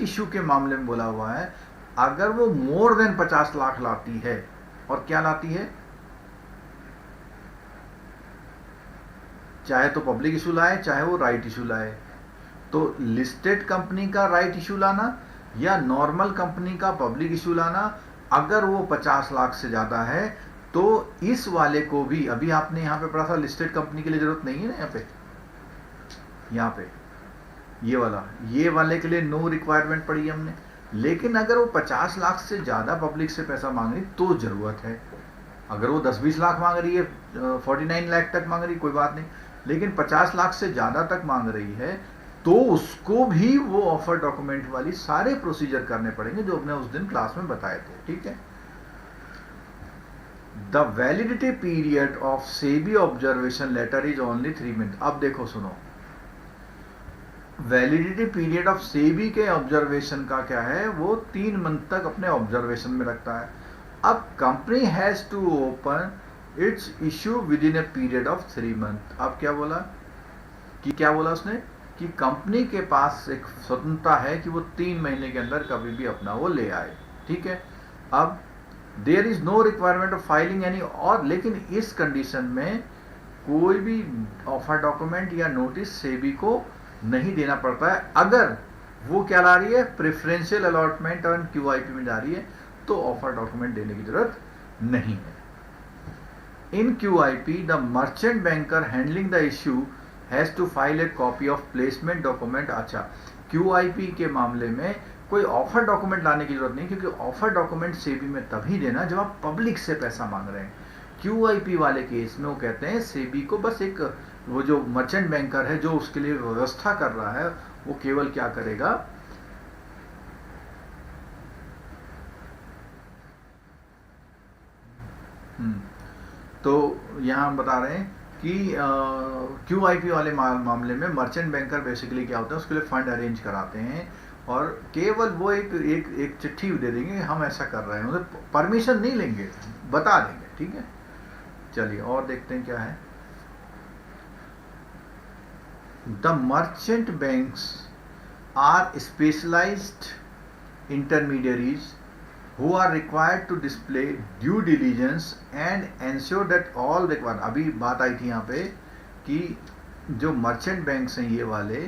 Speaker 1: इशू के मामले में बोला हुआ है, अगर वो मोर देन 50 लाख लाती है, और क्या लाती है, चाहे तो पब्लिक इशू लाए चाहे वो राइट इशू लाए, तो लिस्टेड कंपनी का राइट इशू लाना या नॉर्मल कंपनी का पब्लिक इशू लाना, अगर वो 50 लाख से ज्यादा है, तो इस वाले को भी, अभी आपने यहाँ पे पढ़ा था लिस्टेड कंपनी के लिए जरूरत नहीं है ना, यहाँ पे ये वाले के लिए नो रिक्वायरमेंट पड़ी हमने। लेकिन अगर वो 50 लाख से ज्यादा पब्लिक से पैसा मांग रही तो जरूरत है। अगर वो 10-20 लाख मांग रही है, 49 लाख तक मांग रही, कोई बात नहीं, लेकिन 50 लाख से ज्यादा तक मांग रही है, तो उसको भी वो ऑफर डॉक्यूमेंट वाली सारे प्रोसीजर करने पड़ेंगे जो हमने उस दिन क्लास में बताए थे, ठीक है। The validity period of SEBI observation letter is only 3 month. अब देखो सुनो, वैलिडिटी पीरियड ऑफ सेबी के ऑब्जर्वेशन का क्या है, वो 3 मंथ तक अपने ऑब्जर्वेशन में रखता है। अब company has to open its issue within a period of 3 month. अब क्या बोला कि, क्या बोला उसने कि कंपनी के पास एक स्वतंत्रता है कि वो 3 महीने के अंदर कभी भी अपना वो ले आए, ठीक है। अब there is no requirement of filing any, और लेकिन इस कंडीशन में कोई भी ऑफर डॉक्यूमेंट या नोटिस सेबी को नहीं देना पड़ता है। अगर वो क्या ला रही है, प्रेफरेंशियल अलॉटमेंट और QIP में जा रही है, तो ऑफर डॉक्यूमेंट देने की जरूरत नहीं है। In QIP the merchant banker handling the issue has to file a copy of placement document. अच्छा, QIP के मामले में कोई ऑफर डॉक्यूमेंट लाने की जरूरत नहीं, क्योंकि ऑफर डॉक्यूमेंट सेबी में तभी देना जब आप पब्लिक से पैसा मांग रहे हैं। QIP वाले केस में वो कहते हैं सेबी को बस एक, वो जो मर्चेंट बैंकर है जो उसके लिए व्यवस्था कर रहा है, वो केवल क्या करेगा, तो यहां हम बता रहे हैं कि QIP वाले मामले में मर्चेंट बैंकर बेसिकली क्या होता है, उसके लिए फंड अरेंज कराते हैं, और केवल वो एक चिट्ठी दे देंगे, हम ऐसा कर रहे हैं, मतलब परमिशन नहीं लेंगे, बता देंगे, ठीक है। चलिए और देखते हैं क्या है। The merchant banks are specialised intermediaries who are required to display due diligence and ensure that all required। अभी बात आई थी यहाँ पे कि जो मर्चेंट बैंक्स हैं ये वाले,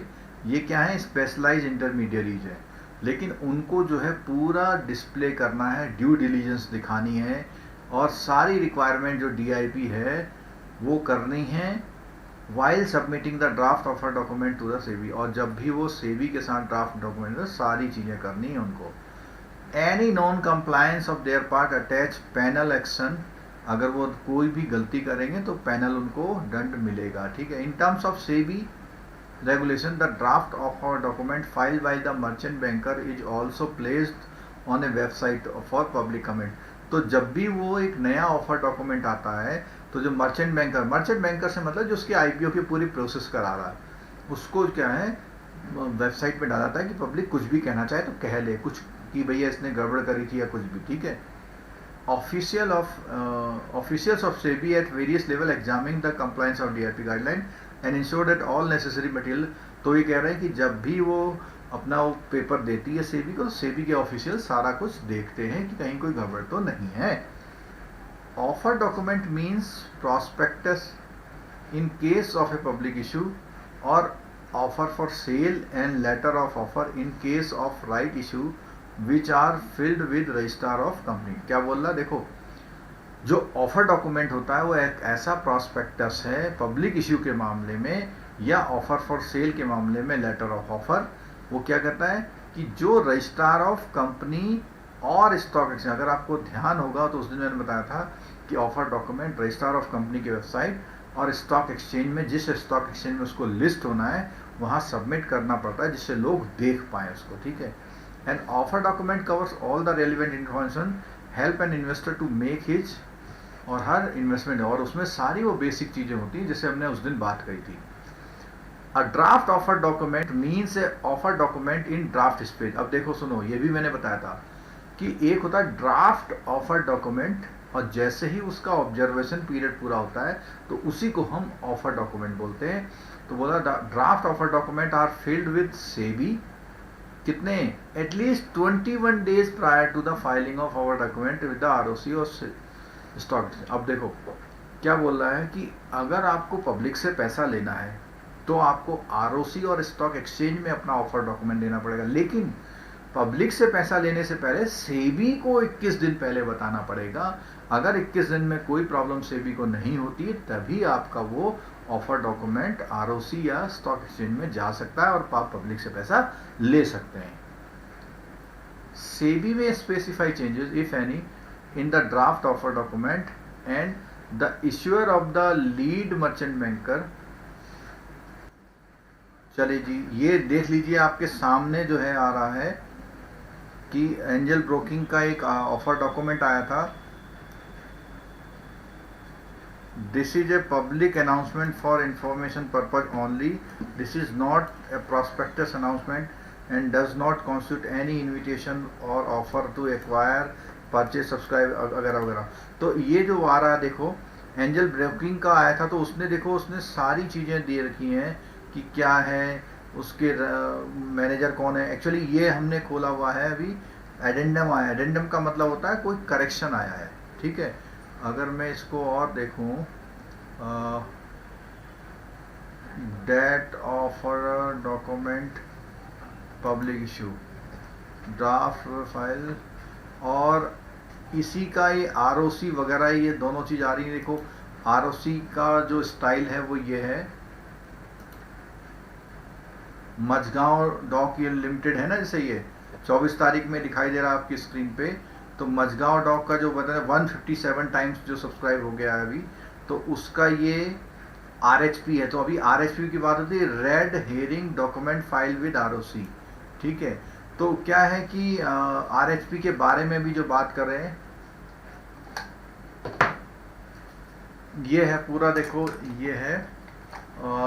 Speaker 1: ये क्या है, स्पेशलाइज इंटरमीडियरीज है, लेकिन उनको जो है पूरा डिस्प्ले करना है, ड्यू डिलीजेंस दिखानी है और सारी रिक्वायरमेंट जो डीआईपी है वो करनी है while submitting the draft offer document to the SEBI. और जब भी वो सेबी के साथ ड्राफ्ट डॉक्यूमेंट में सारी चीज़ें करनी है उनको। Any non compliance of their part attach panel action, अगर वो कोई भी गलती करेंगे तो पैनल उनको दंड मिलेगा, ठीक है। इन terms of SEBI regulation, the draft offer document filed by the merchant banker is also placed on A website for public comment. तो जब भी वो एक नया ऑफर डॉक्यूमेंट आता है तो जो मर्चेंट बैंकर से मतलब जो उसकी आईपीओ की पूरी प्रोसेस करा रहा है, उसको क्या है वेबसाइट पे डाला था कि पब्लिक कुछ भी कहना चाहे तो कह ले, कुछ कि भैया इसने गड़बड़ करी थी या कुछ भी, ठीक है। Officials of SEBI at various level examining the compliance of DRP guideline and ensure that all necessary material. तो ये कह रहे हैं कि जब भी वो अपना वो पेपर देती है सेबी को, तो सेबी के ऑफिशियल सारा कुछ देखते हैं कि कहीं कोई गड़बड़ तो नहीं है। Offer document means prospectus in case of a public issue और offer for sale and letter of offer in case of right issue which are filed with registrar of company. क्या बोल रहा, देखो जो ऑफर डॉक्यूमेंट होता है वो एक ऐसा प्रॉस्पेक्टस है पब्लिक इश्यू के मामले में या ऑफर फॉर सेल के मामले में लेटर ऑफ ऑफर। वो क्या करता है कि जो रजिस्ट्रार ऑफ कंपनी और स्टॉक एक्सचेंज, अगर आपको ध्यान होगा तो उस दिन मैंने बताया था कि offer document registrar of company की वेबसाइट और स्टॉक एक्सचेंज में, जिस स्टॉक एक्सचेंज में उसको लिस्ट होना है वहाँ सबमिट करना पड़ता है जिससे लोग देख पाएँ उसको, ठीक है। And offer document covers all the relevant information help an investor to make his, और हर इन्वेस्टमेंट, और उसमें सारी वो बेसिक चीज़ें होती हैं जैसे हमने उस दिन बात करी थी। A draft offer document means a offer document in draft stage. अब देखो सुनो, ये भी मैंने बताया था कि एक होता है ड्राफ्ट ऑफर डॉक्यूमेंट और जैसे ही उसका ऑब्जर्वेशन पीरियड पूरा होता है तो उसी को हम ऑफर डॉक्यूमेंट बोलते हैं। तो बोला draft offer document are filed with SEBI, कितने, at least 21 days prior to the filing of offer document with the ROC और स्टॉक। अब देखो क्या बोल रहा है कि अगर आपको पब्लिक से पैसा लेना है तो आपको आरओसी और स्टॉक एक्सचेंज में अपना ऑफर डॉक्यूमेंट देना पड़ेगा, लेकिन पब्लिक से पैसा लेने से पहले सेबी को 21 दिन पहले बताना पड़ेगा। अगर 21 दिन में कोई प्रॉब्लम सेबी को नहीं होती तभी आपका वो ऑफर डॉक्यूमेंट आरओसी या स्टॉक एक्सचेंज में जा सकता है और आप पब्लिक से पैसा ले सकते हैं। सेबी में specify changes if any in the draft offer document and the issuer of the lead merchant banker। चलिए जी, ये देख लीजिए आपके सामने जो है आ रहा है कि एंजल ब्रोकिंग का एक ऑफर डॉक्यूमेंट आया था। This is a public announcement for information purpose only, this is not a prospectus announcement and does not constitute any invitation और offer to acquire purchase subscribe वगैरह वगैरह। तो ये जो आ रहा है देखो, एंजल ब्रोकिंग का आया था तो उसने देखो उसने सारी चीज़ें दे रखी हैं कि क्या है, उसके मैनेजर कौन है। एक्चुअली ये हमने खोला हुआ है अभी, एडेंडम आया, एडेंडम का मतलब होता है कोई करेक्शन आया है, ठीक है। अगर मैं इसको और देखूं, debt offer document public issue draft file और इसी का ये आरओसी वगैरह, ये दोनों चीज़ आ रही है। देखो आरओसी का जो स्टाइल है वो ये है, मझगांव डॉक ये लिमिटेड है ना, जैसे ये 24 तारीख में दिखाई दे रहा है आपकी स्क्रीन पे। तो मझगांव डॉक का जो बता है 157 टाइम्स जो सब्सक्राइब हो गया है अभी, तो उसका ये आरएचपी है। तो अभी आरएचपी की बात होती है, red herring document file with ROC, ठीक है। तो क्या है कि आरएचपी के बारे में भी जो बात कर रहे हैं, ये है पूरा, देखो ये है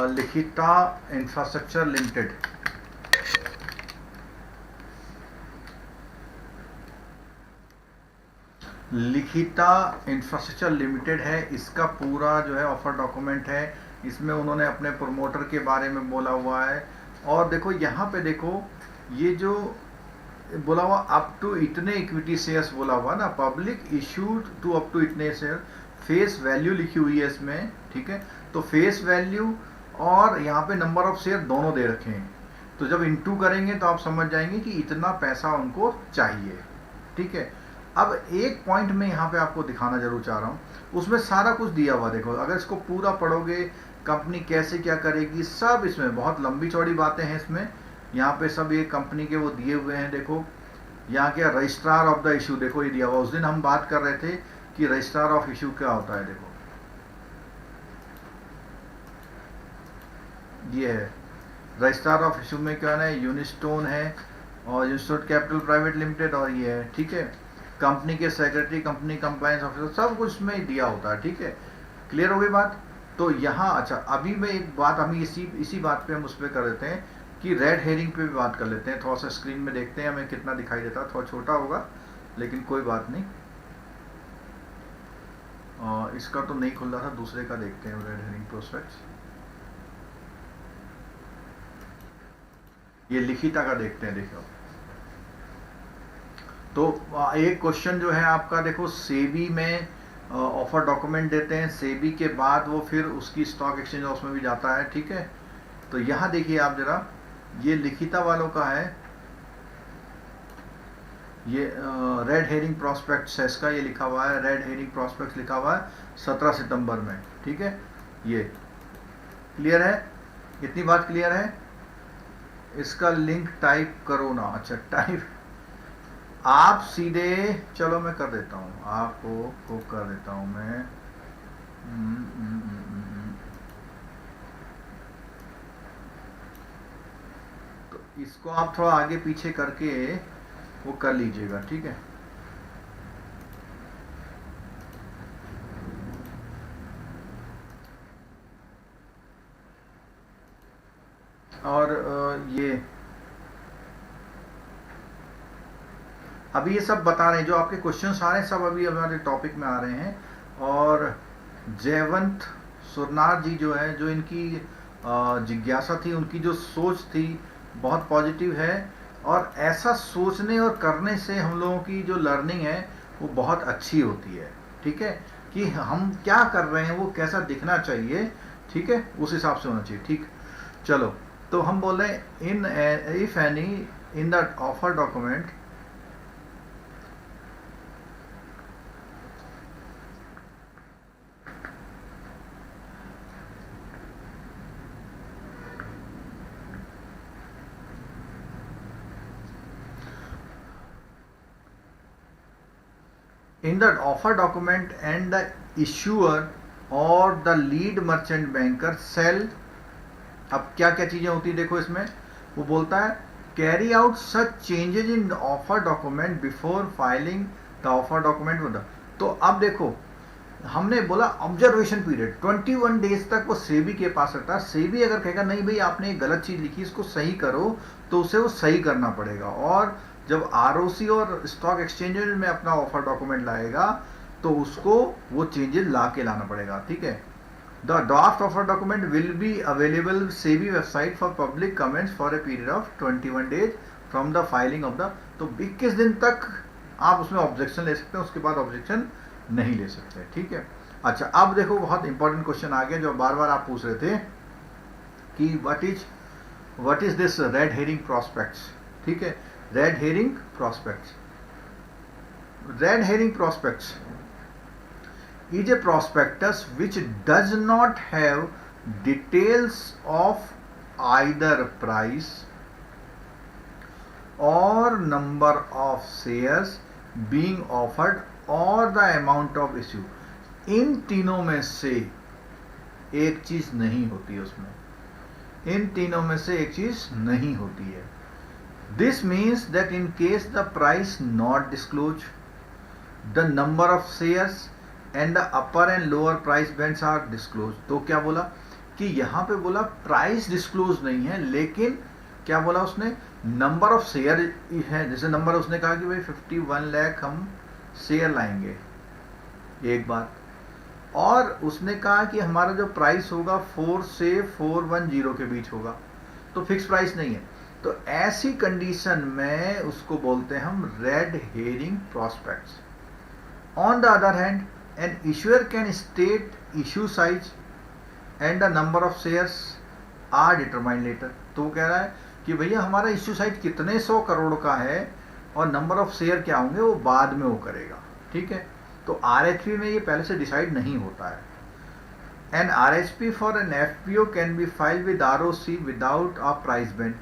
Speaker 1: लिखिता इंफ्रास्ट्रक्चर लिमिटेड। लिखिता इंफ्रास्ट्रक्चर लिमिटेड है, इसका पूरा जो है ऑफर डॉक्यूमेंट है। इसमें उन्होंने अपने प्रमोटर के बारे में बोला हुआ है। और देखो यहाँ पे देखो ये जो बोला हुआ अप टू इतने इक्विटी शेयर्स बोला हुआ ना, public issued to up to इतने शेयर, फेस वैल्यू लिखी हुई है इसमें, ठीक है। तो फेस वैल्यू और यहाँ पे नंबर ऑफ शेयर दोनों दे रखे हैं। तो जब इंटू करेंगे तो आप समझ जाएंगे कि इतना पैसा उनको चाहिए, ठीक है। अब एक पॉइंट में यहाँ पे आपको दिखाना जरूर चाह रहा हूँ, उसमें सारा कुछ दिया हुआ, देखो अगर इसको पूरा पढ़ोगे कंपनी कैसे क्या करेगी सब, इसमें बहुत लंबी चौड़ी बातें हैं इसमें, यहाँ पे सब ये कंपनी के वो दिए हुए हैं। देखो यहाँ क्या रजिस्ट्रार ऑफ द इशू, देखो ये दिया हुआ, उस दिन हम बात कर रहे थे कि रजिस्ट्रार ऑफ इशू क्या होता है। देखो ये है रजिस्ट्रार ऑफ इशू में क्या है, यूनिस्टोन है और यूनिस्टोन कैपिटल प्राइवेट लिमिटेड, और ये है, ठीक है। कंपनी के सेक्रेटरी, कंपनी कंप्लायंस ऑफिसर, सब कुछ में दिया होता है, ठीक है। क्लियर हो गई बात। तो यहाँ अच्छा अभी मैं एक बात हम इसी बात पे हम उस पर कर देते हैं कि रेड हेरिंग पे भी बात कर लेते हैं। थोड़ा सा स्क्रीन में देखते हैं हमें कितना दिखाई देता है, थोड़ा छोटा होगा लेकिन कोई बात नहीं। इसका तो नहीं खुल रहा था, दूसरे का देखते हैं, रेड हेरिंग प्रोस्पेक्ट्स, ये लिखिता का देखते हैं। देखो तो एक क्वेश्चन जो है आपका, देखो सेबी में ऑफर डॉक्यूमेंट देते हैं, सेबी के बाद वो फिर उसकी स्टॉक एक्सचेंज उसमें भी जाता है, ठीक है। तो यहाँ देखिए आप जरा, ये लिखिता वालों का है, ये रेड हेरिंग प्रोस्पेक्ट्स है इसका, ये लिखा हुआ है रेड हेरिंग प्रोस्पेक्ट्स लिखा हुआ है 17 सितंबर में, ठीक है। ये क्लियर है, इतनी बात क्लियर है। इसका लिंक टाइप करो ना, अच्छा टाइप आप सीधे, चलो मैं कर देता हूँ, आपको को कर देता हूँ मैं। तो इसको आप थोड़ा आगे पीछे करके वो कर लीजिएगा, ठीक है। और ये अभी ये सब बता रहे हैं, जो आपके क्वेश्चन आ रहे हैं सब अभी हमारे टॉपिक में आ रहे हैं। और जयवंत सुरनार जी जो है, जो इनकी जिज्ञासा थी, उनकी जो सोच थी बहुत पॉजिटिव है, और ऐसा सोचने और करने से हम लोगों की जो लर्निंग है वो बहुत अच्छी होती है, ठीक है। कि हम क्या कर रहे हैं वो कैसा दिखना चाहिए, ठीक है, उस हिसाब से होना चाहिए, ठीक। चलो तो हम बोल रहे हैं in if any in the offer document in the offer document and the issuer or the lead merchant banker sell, अब क्या क्या चीजें होती है देखो इसमें, वो बोलता है carry out such changes in offer document before filing the offer document with. तो अब देखो हमने बोला ऑब्जर्वेशन पीरियड 21 डेज तक वो सेबी के पास रहता है। सेबी अगर कहेगा नहीं भाई आपने एक गलत चीज लिखी, इसको सही करो, तो उसे वो सही करना पड़ेगा। और जब आरओसी और स्टॉक एक्सचेंजेस में अपना ऑफर डॉक्यूमेंट लाएगा तो उसको वो चेंजेस ला के लाना पड़ेगा, ठीक है। The draft offer document will be available SEBI website for public comments for a period of 21 days from the filing of the, तो 21 दिन तक आप उसमें ऑब्जेक्शन ले सकते हैं, उसके बाद ऑब्जेक्शन नहीं ले सकते, ठीक है। अच्छा अब देखो बहुत इंपॉर्टेंट क्वेश्चन आ गया जो बार बार आप पूछ रहे थे कि what is this red herring prospects, ठीक है। Red herring prospects, red herring prospects is a prospectus which does not have details of either price or number of shares being offered or the amount of issue। इन तीनों में से एक चीज नहीं होती है उसमें, इन तीनों में से एक चीज नहीं होती है। This means that in case the price not disclosed, the number of shares and the upper and lower price bands are disclose. तो क्या बोला कि यहाँ पे बोला प्राइस डिस्क्लोज नहीं है, लेकिन क्या बोला उसने नंबर ऑफ शेयर है। जैसे नंबर उसने कहा कि भाई 51 लाख हम शेयर लाएंगे, एक बात। और उसने कहा कि हमारा जो प्राइस होगा 4 से 410 के बीच होगा, तो फिक्स प्राइस नहीं है। तो ऐसी कंडीशन में उसको बोलते हैं हम red herring prospects. On the other hand an issuer can state issue size and the number of shares are determined later। तो वो कह रहा है कि भैया हमारा इश्यू साइज कितने 100 करोड़ का है और नंबर ऑफ शेयर क्या होंगे वो बाद में वो करेगा, ठीक है। तो आरएचपी में ये पहले से डिसाइड नहीं होता है। An RHP for an FPO can be file with ROC without a price band.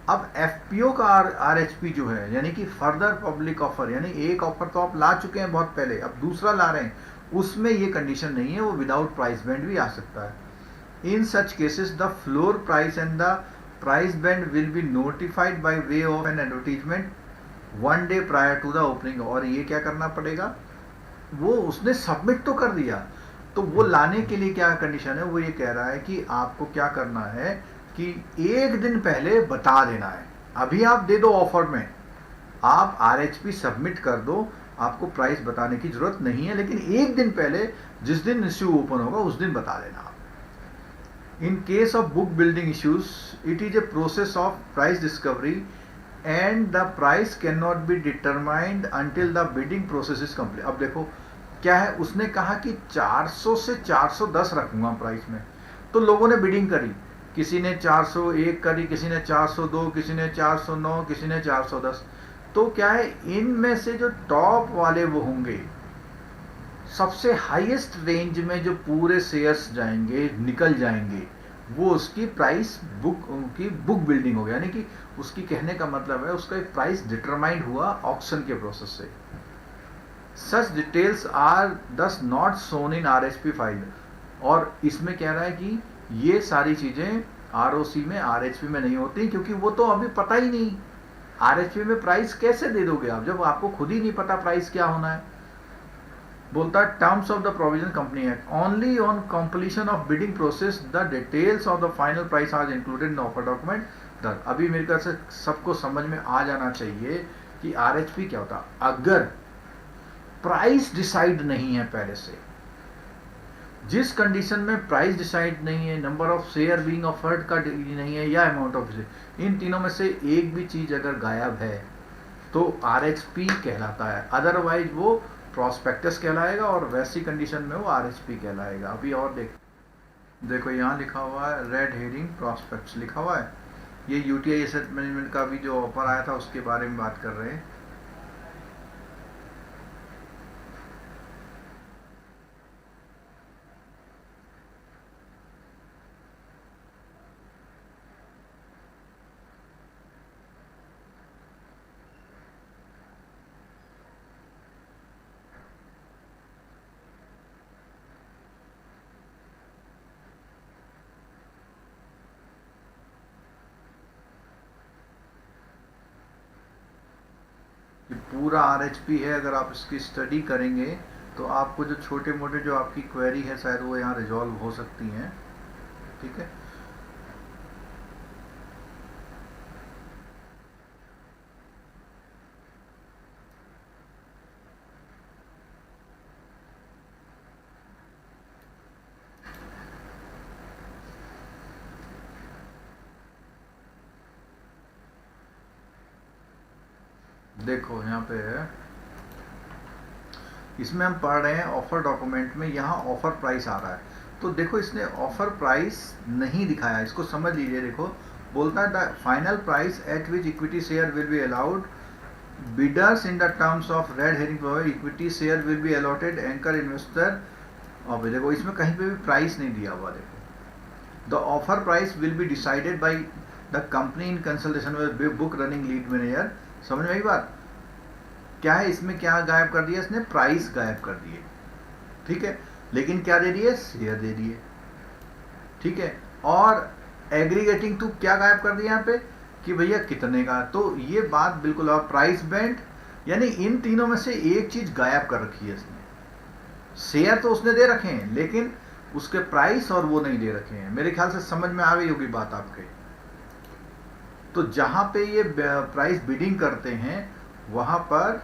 Speaker 1: अब एफपीओ का आरएचपी जो है यानी कि फर्दर पब्लिक ऑफर, यानी एक ऑफर तो आप ला चुके हैं बहुत पहले, अब दूसरा ला रहे हैं, उसमें ये कंडीशन नहीं है, वो विदाउट प्राइस बैंड भी आ सकता है। In such cases the floor price and the price band will be notified by way of an advertisement 1 day prior to the opening. और ये क्या करना पड़ेगा, वो उसने सबमिट तो कर दिया, तो वो लाने के लिए क्या कंडीशन है, वो ये कह रहा है कि आपको क्या करना है कि 1 दिन पहले बता देना है। अभी आप दे दो ऑफर में, आप आरएचपी सबमिट कर दो, आपको प्राइस बताने की जरूरत नहीं है, लेकिन 1 दिन पहले जिस दिन इश्यू ओपन होगा उस दिन बता देना आप। इन case of book building issues it is a process of price discovery and the price can not be determined until the bidding process is complete. अब देखो क्या है, उसने कहा कि 400 से 410 रखूंगा प्राइस में, तो लोगों ने बिडिंग करी, किसी ने 401 करी, किसी ने 402, किसी ने 409, किसी ने 410। तो क्या है, इनमें से जो टॉप वाले वो होंगे, सबसे हाईएस्ट रेंज में जो पूरे शेयर्स जाएंगे निकल जाएंगे, वो उसकी प्राइस बुक बिल्डिंग हो गया, यानी कि उसकी कहने का मतलब है उसका एक प्राइस डिटरमाइंड हुआ ऑक्शन के प्रोसेस से। Such details are thus not shown in RHP file. और इसमें कह रहा है कि ये सारी चीजें आरओसी में आरएचपी में नहीं होती, क्योंकि वो तो अभी पता ही नहीं। आरएचपी में प्राइस कैसे दे दोगे आप जब आपको खुद ही नहीं पता प्राइस क्या होना है। बोलता है terms of the provision company act only on completion of bidding process the details of the final price are included in offer document. अभी मेरे ख्याल से सबको समझ में आ जाना चाहिए कि आरएचपी क्या होता है। अगर प्राइस डिसाइड नहीं है पहले से, जिस कंडीशन में प्राइस डिसाइड नहीं है, number of share being offered का नहीं है, या अमाउंट ऑफ शेयर, इन तीनों में से एक भी चीज अगर गायब है तो आरएचपी कहलाता है, अदरवाइज वो प्रोस्पेक्टस कहलाएगा, और वैसी कंडीशन में वो आरएचपी कहलाएगा। अभी और देखो यहाँ लिखा हुआ है रेड हेरिंग प्रोस्पेक्ट्स लिखा हुआ है, ये यूटीआई एसेट मैनेजमेंट का भी जो ऑफर आया था उसके बारे में बात कर रहे हैं। पूरा आरएचपी है, अगर आप इसकी स्टडी करेंगे तो आपको जो छोटे मोटे जो आपकी क्वेरी है शायद वो यहाँ रिजॉल्व हो सकती हैं, ठीक है। देखो यहाँ पे है, इसमें हम पढ़ रहे हैं ऑफर डॉक्यूमेंट में, यहाँ ऑफर प्राइस आ रहा है, तो देखो इसने ऑफर प्राइस नहीं दिखाया, इसको समझ लीजिए। देखो बोलता है the final price at which equity share will be allowed bidders in the terms of red herring equity share will be allotted anchor investor. और देखो इसमें कहीं पे भी प्राइस नहीं दिया हुआ। देखो the offer price will be decided by the company in consultation with book running lead manager. समझ में आई बात? क्या है इसमें, क्या गायब कर दिया इसने, प्राइस गायब कर दिए, ठीक है, लेकिन क्या दे दिए, शेयर दे दिए, ठीक है। और एग्रीगेटिंग टू क्या गायब कर दिया यहाँ पे कि भैया कितने का, तो ये बात बिल्कुल। और प्राइस बैंड, यानी इन तीनों में से एक चीज गायब कर रखी है इसने। शेयर तो उसने दे रखे हैं लेकिन उसके प्राइस और वो नहीं दे रखे हैं। मेरे ख्याल से समझ में आ गई होगी बात आपके। तो जहां पे ये प्राइस बिडिंग करते हैं वहां पर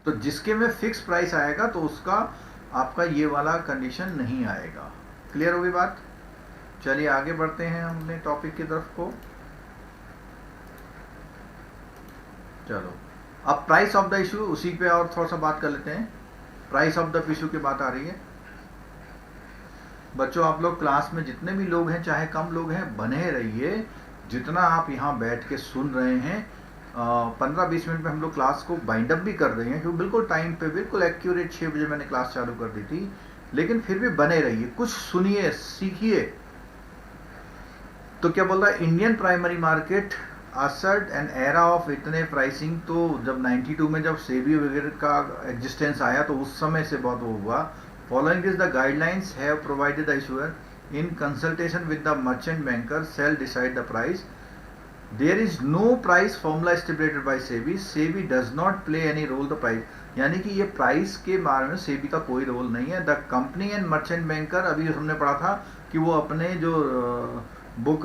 Speaker 1: तो जिसके में फिक्स प्राइस आएगा तो उसका आपका ये वाला कंडीशन नहीं आएगा। क्लियर होगी बात? चलिए आगे बढ़ते हैं हम अपने टॉपिक की तरफ को। चलो अब प्राइस ऑफ द इशू, उसी पे और थोड़ा सा बात कर लेते हैं। प्राइस ऑफ द इशू की बात आ रही है। बच्चों आप लोग क्लास में जितने भी लोग हैं, चाहे कम लोग हैं, बने रहिए। जितना आप यहाँ बैठ के सुन रहे हैं, 15-20 मिनट में हम लोग क्लास को बाइंड अप भी कर रहे हैं, क्योंकि बिल्कुल टाइम पे, बिल्कुल एक्यूरेट 6 बजे मैंने क्लास चालू कर दी थी। लेकिन फिर भी बने रहिए, कुछ सुनिए, सीखिए। तो क्या बोल रहा है, Indian primary market assert an era of इतने प्राइसिंग। तो जब 92 में जब सेबी वगैरह का एग्जिस्टेंस आया तो उस समय से बहुत वो हुआ। Following this the guidelines have provided the issuer in consultation with the merchant banker shall decide the price. There is no price formula stipulated by SEBI. SEBI does not play any role the price. यानी कि ये price के बारे में सेबी का कोई role नहीं है। The company and merchant banker, अभी हमने पढ़ा था कि वो अपने जो बुक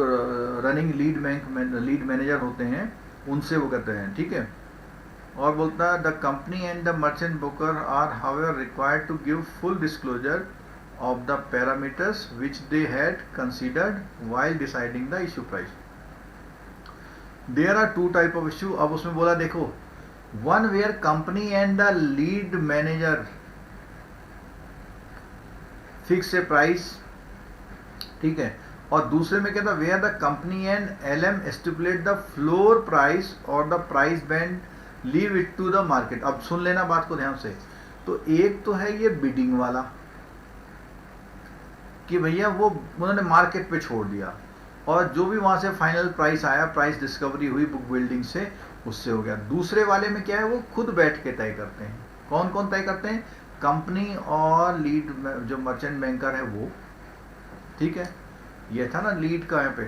Speaker 1: रनिंग लीड मैनेजर होते हैं उनसे वो करते हैं, ठीक है। और बोलता है the company and the merchant broker are however required to give full disclosure of the parameters which they had considered while deciding the issue price. There are two type of issue. अब उसमें बोला देखो, one where company and the lead manager fix a price, ठीक है। और दूसरे में क्या था, where the company and LM stipulate the floor price और the price band leave it to the market. अब सुन लेना बात को ध्यान से। तो एक तो है ये बिडिंग वाला कि भैया वो उन्होंने मार्केट पे छोड़ दिया, और जो भी वहां से फाइनल प्राइस आया, प्राइस डिस्कवरी हुई बुक बिल्डिंग से, उससे हो गया। दूसरे वाले में क्या है, वो खुद बैठ के तय करते हैं। कौन कौन तय करते हैं, कंपनी और लीड जो मर्चेंट बैंकर है वो, ठीक है। ये था ना लीड का यहाँ पे,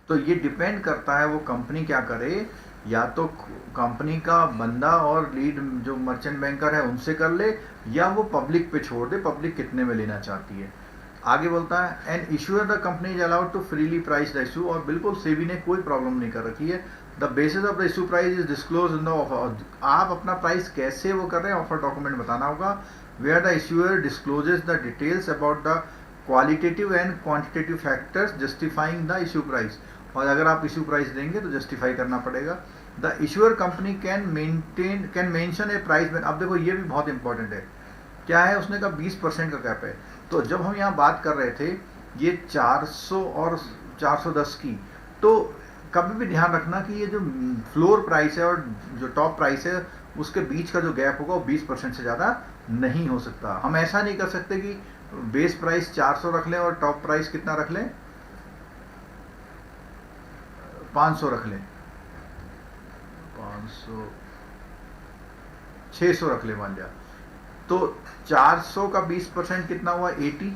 Speaker 1: तो ये डिपेंड करता है वो कंपनी क्या करे। या तो कंपनी का बंदा और लीड जो मर्चेंट बैंकर है उनसे कर ले, या वो पब्लिक पे छोड़ दे, पब्लिक कितने में लेना चाहती है। आगे बोलता है an issuer the company is allowed to freely price the issue. और बिल्कुल सेबी ने कोई प्रॉब्लम नहीं कर रखी है। The basis of the issue price is disclose in the offer. आप अपना प्राइस कैसे वो कर रहे हैं, ऑफर डॉक्यूमेंट बताना होगा। Where the issuer discloses the details about the qualitative and quantitative factors justifying the issue price. और अगर आप इशू प्राइस देंगे तो जस्टिफाई करना पड़ेगा। The issuer company can mention A price band. अब देखो ये भी बहुत इंपॉर्टेंट है। क्या है, उसने कहा 20% का कैप है। तो जब हम यहाँ बात कर रहे थे ये 400 और 410 की, तो कभी भी ध्यान रखना कि ये जो फ्लोर प्राइस है और जो टॉप प्राइस है उसके बीच का जो गैप होगा वो 20% से ज़्यादा नहीं हो सकता। हम ऐसा नहीं कर सकते कि बेस प्राइस 400 रख लें और टॉप प्राइस कितना रख लें, 500 रख लें, 500 600 रख ले मान लिया। तो 400 का 20% कितना हुआ, 80।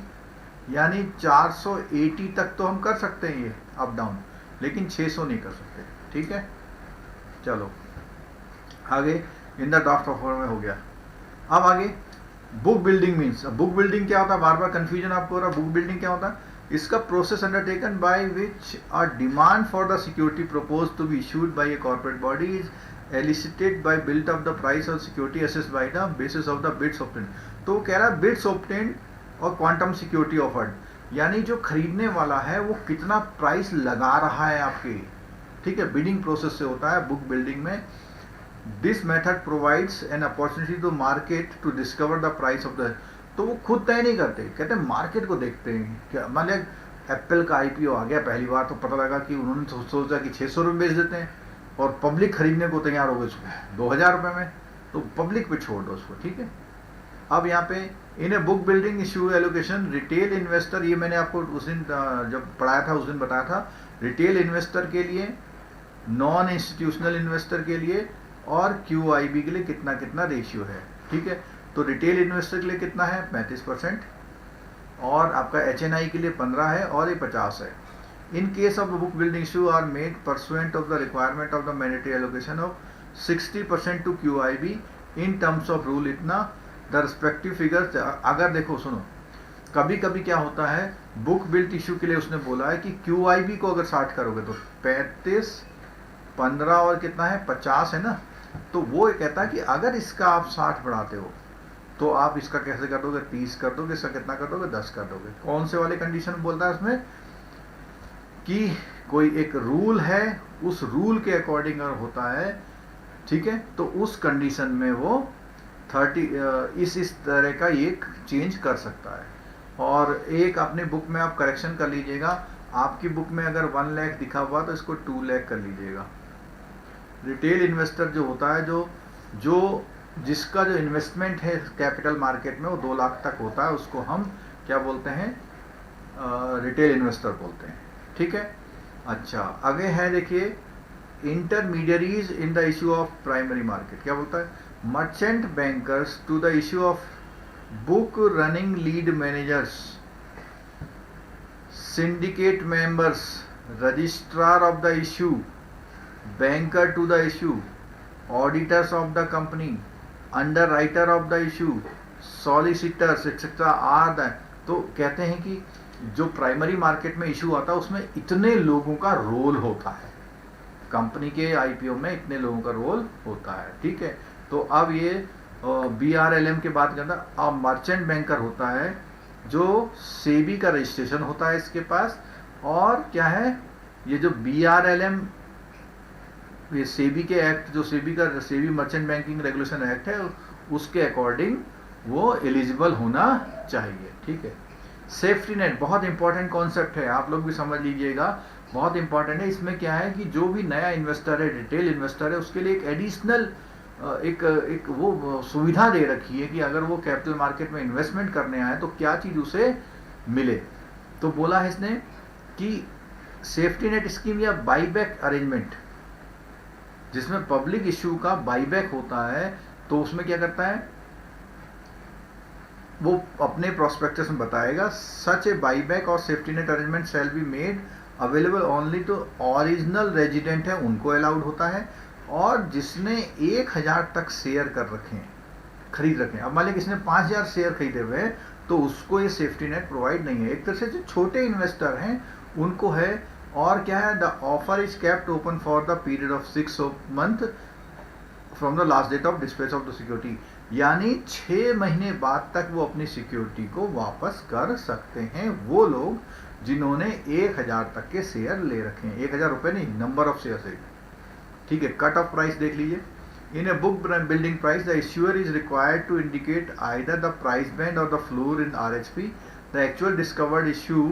Speaker 1: यानी 480 तक तो हम कर सकते हैं ये अप डाउन, लेकिन 600 नहीं कर सकते, ठीक है। चलो आगे, इन द ड्राफ्ट ऑफर में हो गया। अब आगे book building means. Book building क्या होता है, बार बार कंफ्यूजन आपको हो रहा है। बुक बिल्डिंग क्या होता है, इसका process undertaken by which a demand for the security propose to be issued by a corporate body is elicited by built up the price of security assessed by the basis of the bids obtained। तो वो कह रहा है bids obtained और quantum security offered, यानी जो खरीदने वाला है वो कितना प्राइस लगा रहा है आपके, ठीक है। बिडिंग प्रोसेस से होता है बुक बिल्डिंग में। This method provides an opportunity to market to discover the price of the. तो वो खुद तय नहीं करते, कहते हैं मार्केट को देखते हैं। क्या मान लिया एप्पल का आईपीओ आ गया पहली बार, तो पता लगा कि उन्होंने सोचा कि 600 रुपये बेच देते हैं और पब्लिक खरीदने को तैयार हो गई उसको 2000 रुपये में, तो पब्लिक पे छोड़ दो उसको, ठीक है। अब यहाँ पे in a book building issue allocation retail investor, ये मैंने आपको उस दिन जब पढ़ाया था उस दिन बताया था, रिटेल इन्वेस्टर के लिए, नॉन इंस्टीट्यूशनल इन्वेस्टर के लिए और QIB के लिए कितना कितना रेशियो है, ठीक है। तो रिटेल इन्वेस्टर के लिए कितना है, 35%, और आपका HNI के लिए 15 है और ये 50 है। In case of a book building issue are made pursuant of the requirement of the mandatory allocation of 60% to QIB in terms of rule इतना the respective figures। अगर देखो सुनो, कभी कभी क्या होता है, बुक बिल्ड इशू के लिए उसने बोला है कि QIB को अगर 60 करोगे तो 35, 15 और कितना है 50 है ना। तो वो कहता है कि अगर इसका आप 60 बढ़ाते हो तो आप इसका कैसे कर दोगे, 30 कर दोगे, इसका कितना कर दोगे, 10 कर दोगे। कौन से वाले कंडीशन बोलता है उसमें, कि कोई एक रूल है, उस रूल के अकॉर्डिंग अगर होता है, ठीक है, तो उस कंडीशन में वो 30 इस तरह का एक चेंज कर सकता है। और एक अपने बुक में आप करेक्शन कर लीजिएगा, आपकी बुक में अगर 1 लाख लिखा हुआ तो इसको 2 लाख कर लीजिएगा। रिटेल इन्वेस्टर जो होता है, जो जिसका जो इन्वेस्टमेंट है कैपिटल मार्केट में वो 2 लाख तक होता है, उसको हम क्या बोलते हैं, रिटेल इन्वेस्टर बोलते हैं, ठीक है। अच्छा, आगे है देखिए, intermediaries in the issue of primary market. क्या बोलता है, merchant bankers to the issue of book running lead managers, syndicate members, registrar of the issue, banker to the issue, auditors of the company, underwriter of the issue, solicitors etc. are the, तो कहते हैं कि जो primary market में issue आता है उसमें इतने लोगों का रोल होता है, कंपनी के आईपीओ में इतने लोगों का रोल होता है, ठीक है। तो अब ये BRLM के बात करता, अब मर्चेंट बैंकर होता है जो सेबी का रजिस्ट्रेशन होता है इसके पास, और क्या है, ये जो BRLM, ये सेबी के एक्ट, जो SEBI merchant banking regulation act है, उसके अकॉर्डिंग वो एलिजिबल होना चाहिए, ठीक है। सेफ्टी नेट बहुत इंपॉर्टेंट कॉन्सेप्ट है, आप लोग भी समझ लीजिएगा, बहुत इंपॉर्टेंट है। इसमें क्या है कि जो भी नया इन्वेस्टर है, रिटेल इन्वेस्टर है, उसके लिए एक एडिशनल एक वो सुविधा दे रखी है कि अगर वो कैपिटल मार्केट में इन्वेस्टमेंट करने आए तो क्या चीज उसे मिले। तो बोला है इसने कि सेफ्टी नेट स्कीम या बाईबैक अरेंजमेंट, जिसमें पब्लिक इश्यू का बाईबैक होता है, तो उसमें क्या करता है, वो अपने प्रोस्पेक्टस में बताएगा, सच ए बाईबैक और safety net arrangement shall be made available only to original resident है, उनको अलाउड होता है, और जिसने 1000 तक शेयर कर रखे हैं, खरीद रखे हैं। अब मान लीजिए किसी ने 5000 शेयर खरीदे हुए हैं, तो उसको ये सेफ्टी नेट प्रोवाइड नहीं है। एक तरह से जो छोटे इन्वेस्टर हैं उनको है। और क्या है, the offer is kept open for the period of 6 month from the last date of dispatch of the security, यानी 6 महीने बाद तक वो अपनी सिक्योरिटी को वापस कर सकते हैं, वो लोग जिन्होंने 1000 तक के शेयर ले रखे हैं। 1000 रुपये नहीं, नंबर ऑफ शेयर है, ठीक है। कट ऑफ प्राइस देख लीजिए, in a book building price the issuer is required to indicate either the price band और the floor in RHP, the actual discovered issue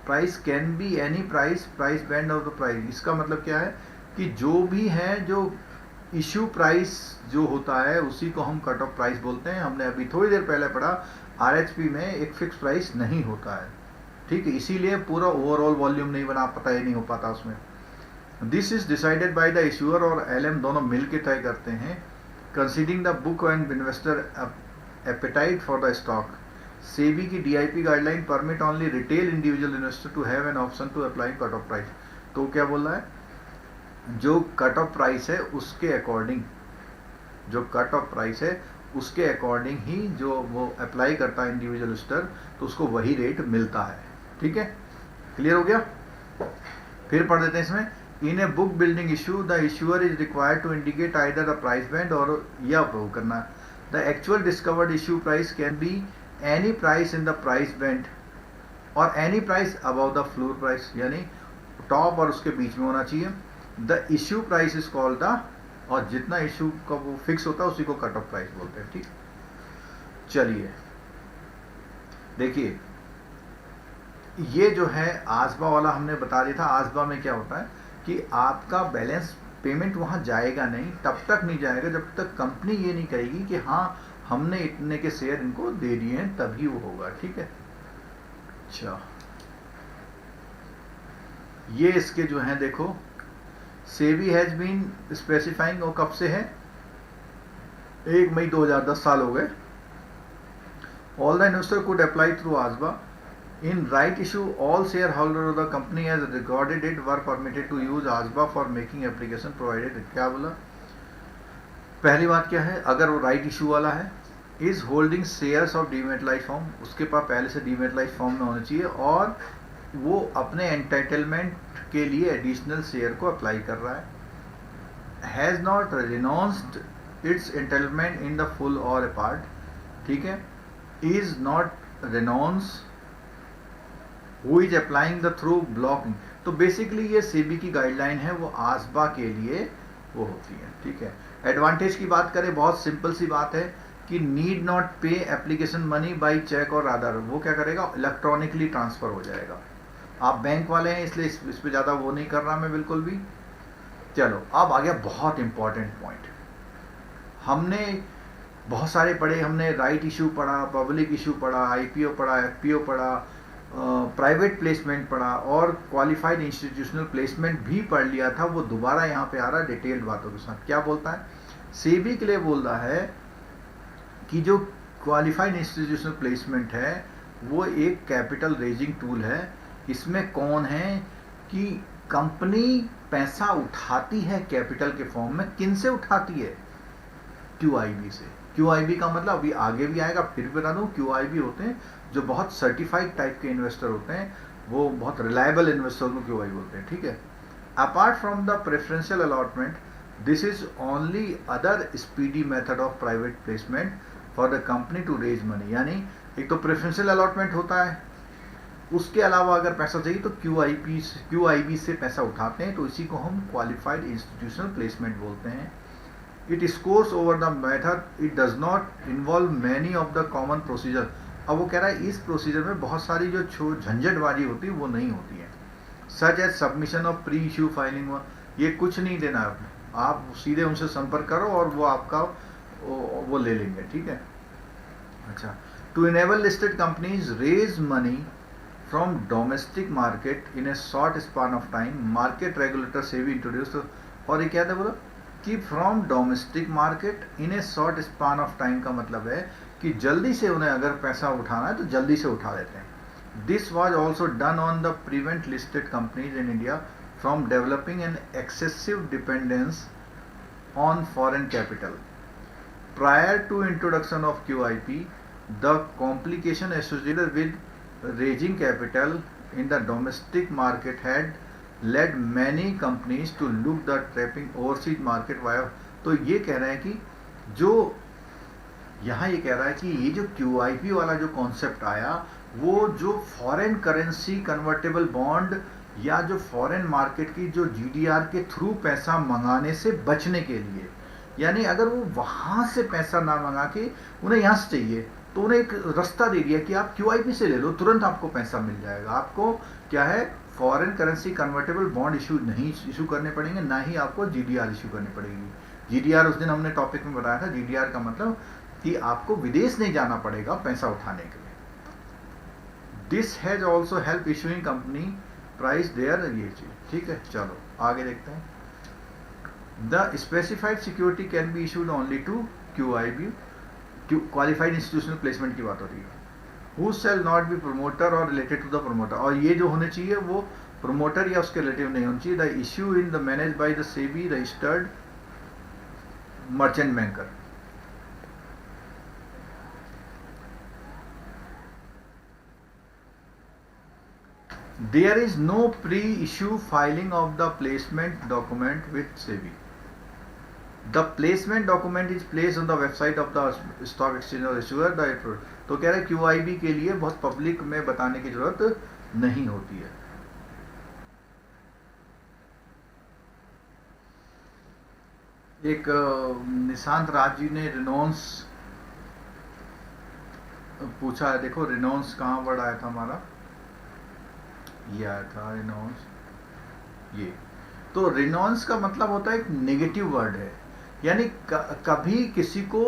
Speaker 1: price can be any price band of the price. इसका मतलब क्या है कि जो भी है, जो इश्यू प्राइस जो होता है उसी को हम कट ऑफ प्राइस बोलते हैं। हमने अभी थोड़ी देर पहले पढ़ा, RHP में एक फिक्स प्राइस नहीं होता है, ठीक है, इसीलिए पूरा ओवरऑल वॉल्यूम नहीं बना पाता, ये नहीं हो पाता उसमें। This is decided by the issuer और LM दोनों मिल के तय करते हैं, considering the book and investor appetite for the stock. SEBI की DIP guideline permit only retail individual investor to have an option to apply cut off price. तो क्या बोल रहा है, जो कट ऑफ प्राइस है उसके अकॉर्डिंग, जो कट ऑफ प्राइस है उसके अकॉर्डिंग ही जो वो अप्लाई करता है इंडिविजुअल इन्वेस्टर, तो उसको वही रेट मिलता है, ठीक है। क्लियर हो गया, फिर पढ़ देते हैं इसमें। In a book building issue the issuer is required to indicate either the price band, और यह अप्रूव करना, the actual discovered issue price can be any price in the price band और any price above the floor price, यानी top और उसके बीच में होना चाहिए। The issue price is called the, और जितना इश्यू का वो फिक्स होता है उसी को कट ऑफ प्राइस बोलते हैं, ठीक। चलिए देखिए, ये जो है आसबा वाला हमने बता दिया था। आसबा में क्या होता है कि आपका बैलेंस पेमेंट वहां जाएगा नहीं, तब तक नहीं जाएगा जब तक कंपनी ये नहीं कहेगी कि हाँ हमने इतने के शेयर इनको दे दिए हैं, तभी वो होगा, ठीक है। अच्छा, ये इसके जो हैं देखो, सेबी हैज बीन स्पेसिफाइंग, और कब से है, 1 मई 2010 साल हो गए। All the investor could apply through ASBA. In right issue, all shareholder of the company has recorded it were permitted to use ASBA for making application provided। क्या बोला, पहली बात क्या है, अगर वो राइट इशू वाला है, is holding shares of dematerialize form, उसके पास पहले से डीमेटलाइज फॉर्म में होना चाहिए, और वो अपने एंटाइटलमेंट के लिए एडिशनल शेयर को अप्लाई कर रहा है। Has not renounced it's entitlement in the full और ए पार्ट, ठीक है। Is not renounce who is applying the through blocking, तो बेसिकली ये सेबी की गाइडलाइन है, वो आसबा के लिए वो होती है, ठीक है। एडवांटेज की बात करें, बहुत सिंपल सी बात है कि नीड नॉट पे एप्लीकेशन मनी बाई चेक और अदर, वो क्या करेगा, इलेक्ट्रॉनिकली ट्रांसफर हो जाएगा। आप बैंक वाले हैं इसलिए इस पे ज़्यादा वो नहीं कर रहा मैं बिल्कुल भी। चलो अब आ गया बहुत इंपॉर्टेंट पॉइंट। हमने बहुत सारे पढ़े, हमने राइट इशू पढ़ा, पब्लिक इशू पढ़ा, आईपीओ पढ़ा, एफपीओ पढ़ा, प्राइवेट प्लेसमेंट पढ़ा और क्वालिफाइड इंस्टीट्यूशनल प्लेसमेंट भी पढ़ लिया था। वो दोबारा यहाँ पे आ रहा है डिटेल्ड बातों के साथ। क्या बोलता है, सेबी के लिए बोल रहा है कि जो क्वालिफाइड इंस्टीट्यूशनल प्लेसमेंट है वो एक कैपिटल रेजिंग टूल है। इसमें कौन है कि कंपनी पैसा उठाती है कैपिटल के फॉर्म में, किन से उठाती है, क्यूआईबी से। क्यूआईबी का मतलब अभी आगे भी आएगा, फिर भी बता दूं, क्यूआईबी होते हैं जो बहुत सर्टिफाइड टाइप के इन्वेस्टर होते हैं, वो बहुत रिलायबल इन्वेस्टर को क्यूआईबी बोलते हैं, ठीक है। Apart from the preferential allotment, this is only other speedy method of private placement for the company to raise money. यानी एक तो प्रेफरेंशियल अलॉटमेंट होता है, उसके अलावा अगर पैसा चाहिए तो क्यूआईबी से पैसा उठाते हैं, तो इसी को हम क्वालिफाइड इंस्टीट्यूशनल प्लेसमेंट बोलते हैं। It scores over the method, it does not involve many of the common procedure. अब वो कह रहा है इस प्रोसीजर में बहुत सारी जो झंझटबाजी होती है वो नहीं होती है, such as submission of pre issue filing. ये कुछ नहीं देना है, आप सीधे उनसे संपर्क करो और वो आपका वो ले लेंगे, ठीक है। अच्छा, to enable listed companies raise money from domestic market in a short span of time, market regulator से भी इंट्रोड्यूस। और ये क्या था बोला कि from domestic market in a short span of time का मतलब है कि जल्दी से उन्हें अगर पैसा उठाना है तो जल्दी से उठा लेते हैं। This was also done on the prevent listed companies in India from developing an excessive dependence on foreign capital. Prior to introduction of QIP, the complication associated with raising capital in the domestic market had led many companies to look the tapping overseas market via। तो ये कह रहे हैं कि जो यहाँ ये कह रहा है कि ये जो QIP वाला जो कॉन्सेप्ट आया, वो जो फॉरेन करेंसी कन्वर्टेबल बॉन्ड या जो फॉरेन मार्केट की जो GDR के थ्रू पैसा मंगाने से बचने के लिए, यानी अगर वो वहाँ से पैसा ना मंगा के उन्हें यहाँ से चाहिए तो उन्हें एक रास्ता दे दिया कि आप क्यूआईपी से ले लो, तुरंत आपको पैसा मिल जाएगा। आपको क्या है, foreign currency convertible bond issue करने पड़ेंगे, ना ही आपको जीडीआर इशू करनी पड़ेगी। जीडीआर उस दिन हमने टॉपिक में बताया था, जीडीआर का मतलब कि आपको विदेश नहीं जाना पड़ेगा पैसा उठाने के लिए। This has also help issuing company price there, ये चीज, ठीक है। चलो आगे देखते हैं। The specified security can be issued only to QIB, qualified institutional placement की बात हो रही है। Who shall not be promoter और रिलेटेड टू द प्रोमोटर, और ये जो होने चाहिए वो प्रोमोटर या उसके रिलेटिव नहीं होने चाहिए। The issue in the manage by the SEBI registered merchant banker. There is no pre issue filing of the placement document with SEBI. The placement document is placed on the website of the stock exchange or issuer the। तो कह रहे QIB के लिए बहुत public में बताने की जरूरत नहीं होती है। एक निशांत राज जी ने रिनोन्स पूछा है, देखो रिनोन्स कहाँ वर्ड आया था हमारा, ये आया था रिनोन्स, ये तो रिनोन्स का मतलब होता है एक नेगेटिव वर्ड है, यानी कभी किसी को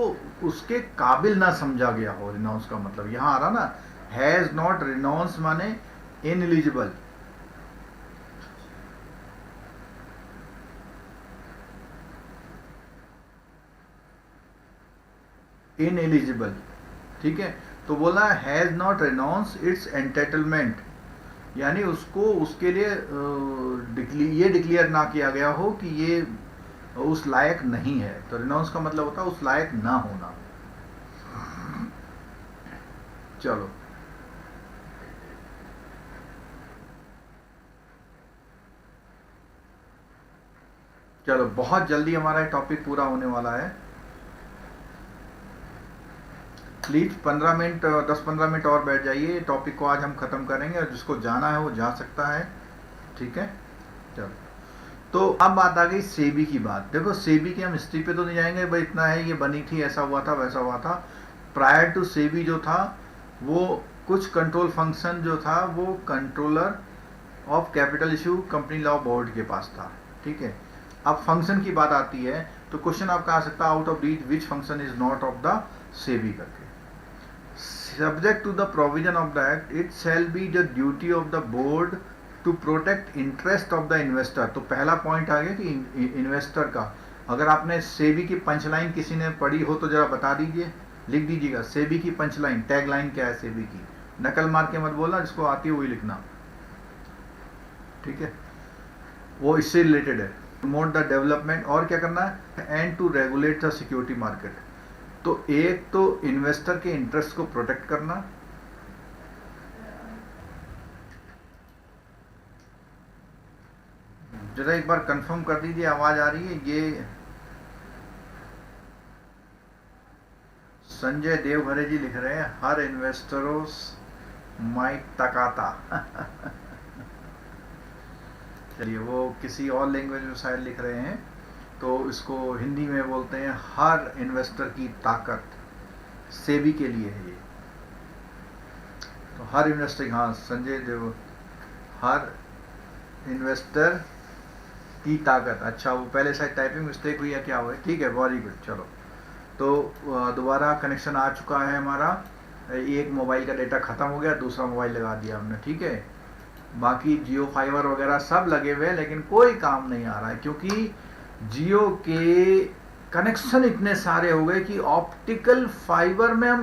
Speaker 1: उसके काबिल ना समझा गया हो। रिनाउंस का मतलब यहां आ रहा ना, हैज नॉट रिनाउंस माने इनएलिजिबल। इनएलिजिबल, ठीक है। तो बोला has not renounce it's entitlement, यानी उसको उसके लिए ये डिक्लेयर ना किया गया हो कि ये उस लायक नहीं है। तो रिनाउंस का मतलब होता है उस लायक ना होना। चलो चलो बहुत जल्दी हमारा टॉपिक पूरा होने वाला है। प्लीज 15 मिनट 10-15 मिनट और बैठ जाइए, टॉपिक को आज हम खत्म करेंगे और जिसको जाना है वो जा सकता है, ठीक है, चलो। तो अब बात आ गई सेबी की बात। देखो सेबी की हम हिस्ट्री पे तो नहीं जाएंगे भाई, इतना है ये बनी थी, ऐसा हुआ था वैसा हुआ था। प्रायर टू सेबी जो था वो कुछ कंट्रोल फंक्शन जो था वो controller of capital issue company law board के पास था, ठीक है। अब फंक्शन की बात आती है तो क्वेश्चन आपका आ सकता है out of these which function is not of the SEBI करके। Subject to the provision of the act it shall be the duty of the board to protect interest of the investor. तो पहला point आ गया कि investor का, अगर आपने सेबी की punchline किसी ने पढ़ी हो तो जरा बता दीजिए, लिख दीजिएगा सेबी की पंचलाइन, टैग लाइन क्या है सेबी की, नकल मार के मत बोलना, जिसको आती है वही लिखना, ठीक है, वो इससे रिलेटेड है। प्रमोट द डेवलपमेंट, और क्या करना है, and to regulate the security market. तो एक तो इन्वेस्टर के इंटरेस्ट को प्रोटेक्ट करना, जरा एक बार कंफर्म कर दीजिए आवाज आ रही है। ये संजय देवघरे जी लिख रहे हैं हर इन्वेस्टरों माइक तकाता चलिए, वो किसी और लैंग्वेज में शायद लिख रहे हैं, तो इसको हिंदी में बोलते हैं हर इन्वेस्टर की ताकत सेबी के लिए है ये। तो हर इन्वेस्टर, हाँ संजय देव, हर इन्वेस्टर की ताकत, अच्छा वो पहले शायद टाइपिंग मिस्टेक हुई है क्या हुआ, ठीक है, वेरी गुड। चलो, तो दोबारा कनेक्शन आ चुका है हमारा, एक मोबाइल का डेटा ख़त्म हो गया, दूसरा मोबाइल लगा दिया हमने, ठीक है। बाकी जियो फाइबर वगैरह सब लगे हुए हैं, लेकिन कोई काम नहीं आ रहा है क्योंकि जियो के कनेक्शन इतने सारे हो गए कि ऑप्टिकल फाइबर में हम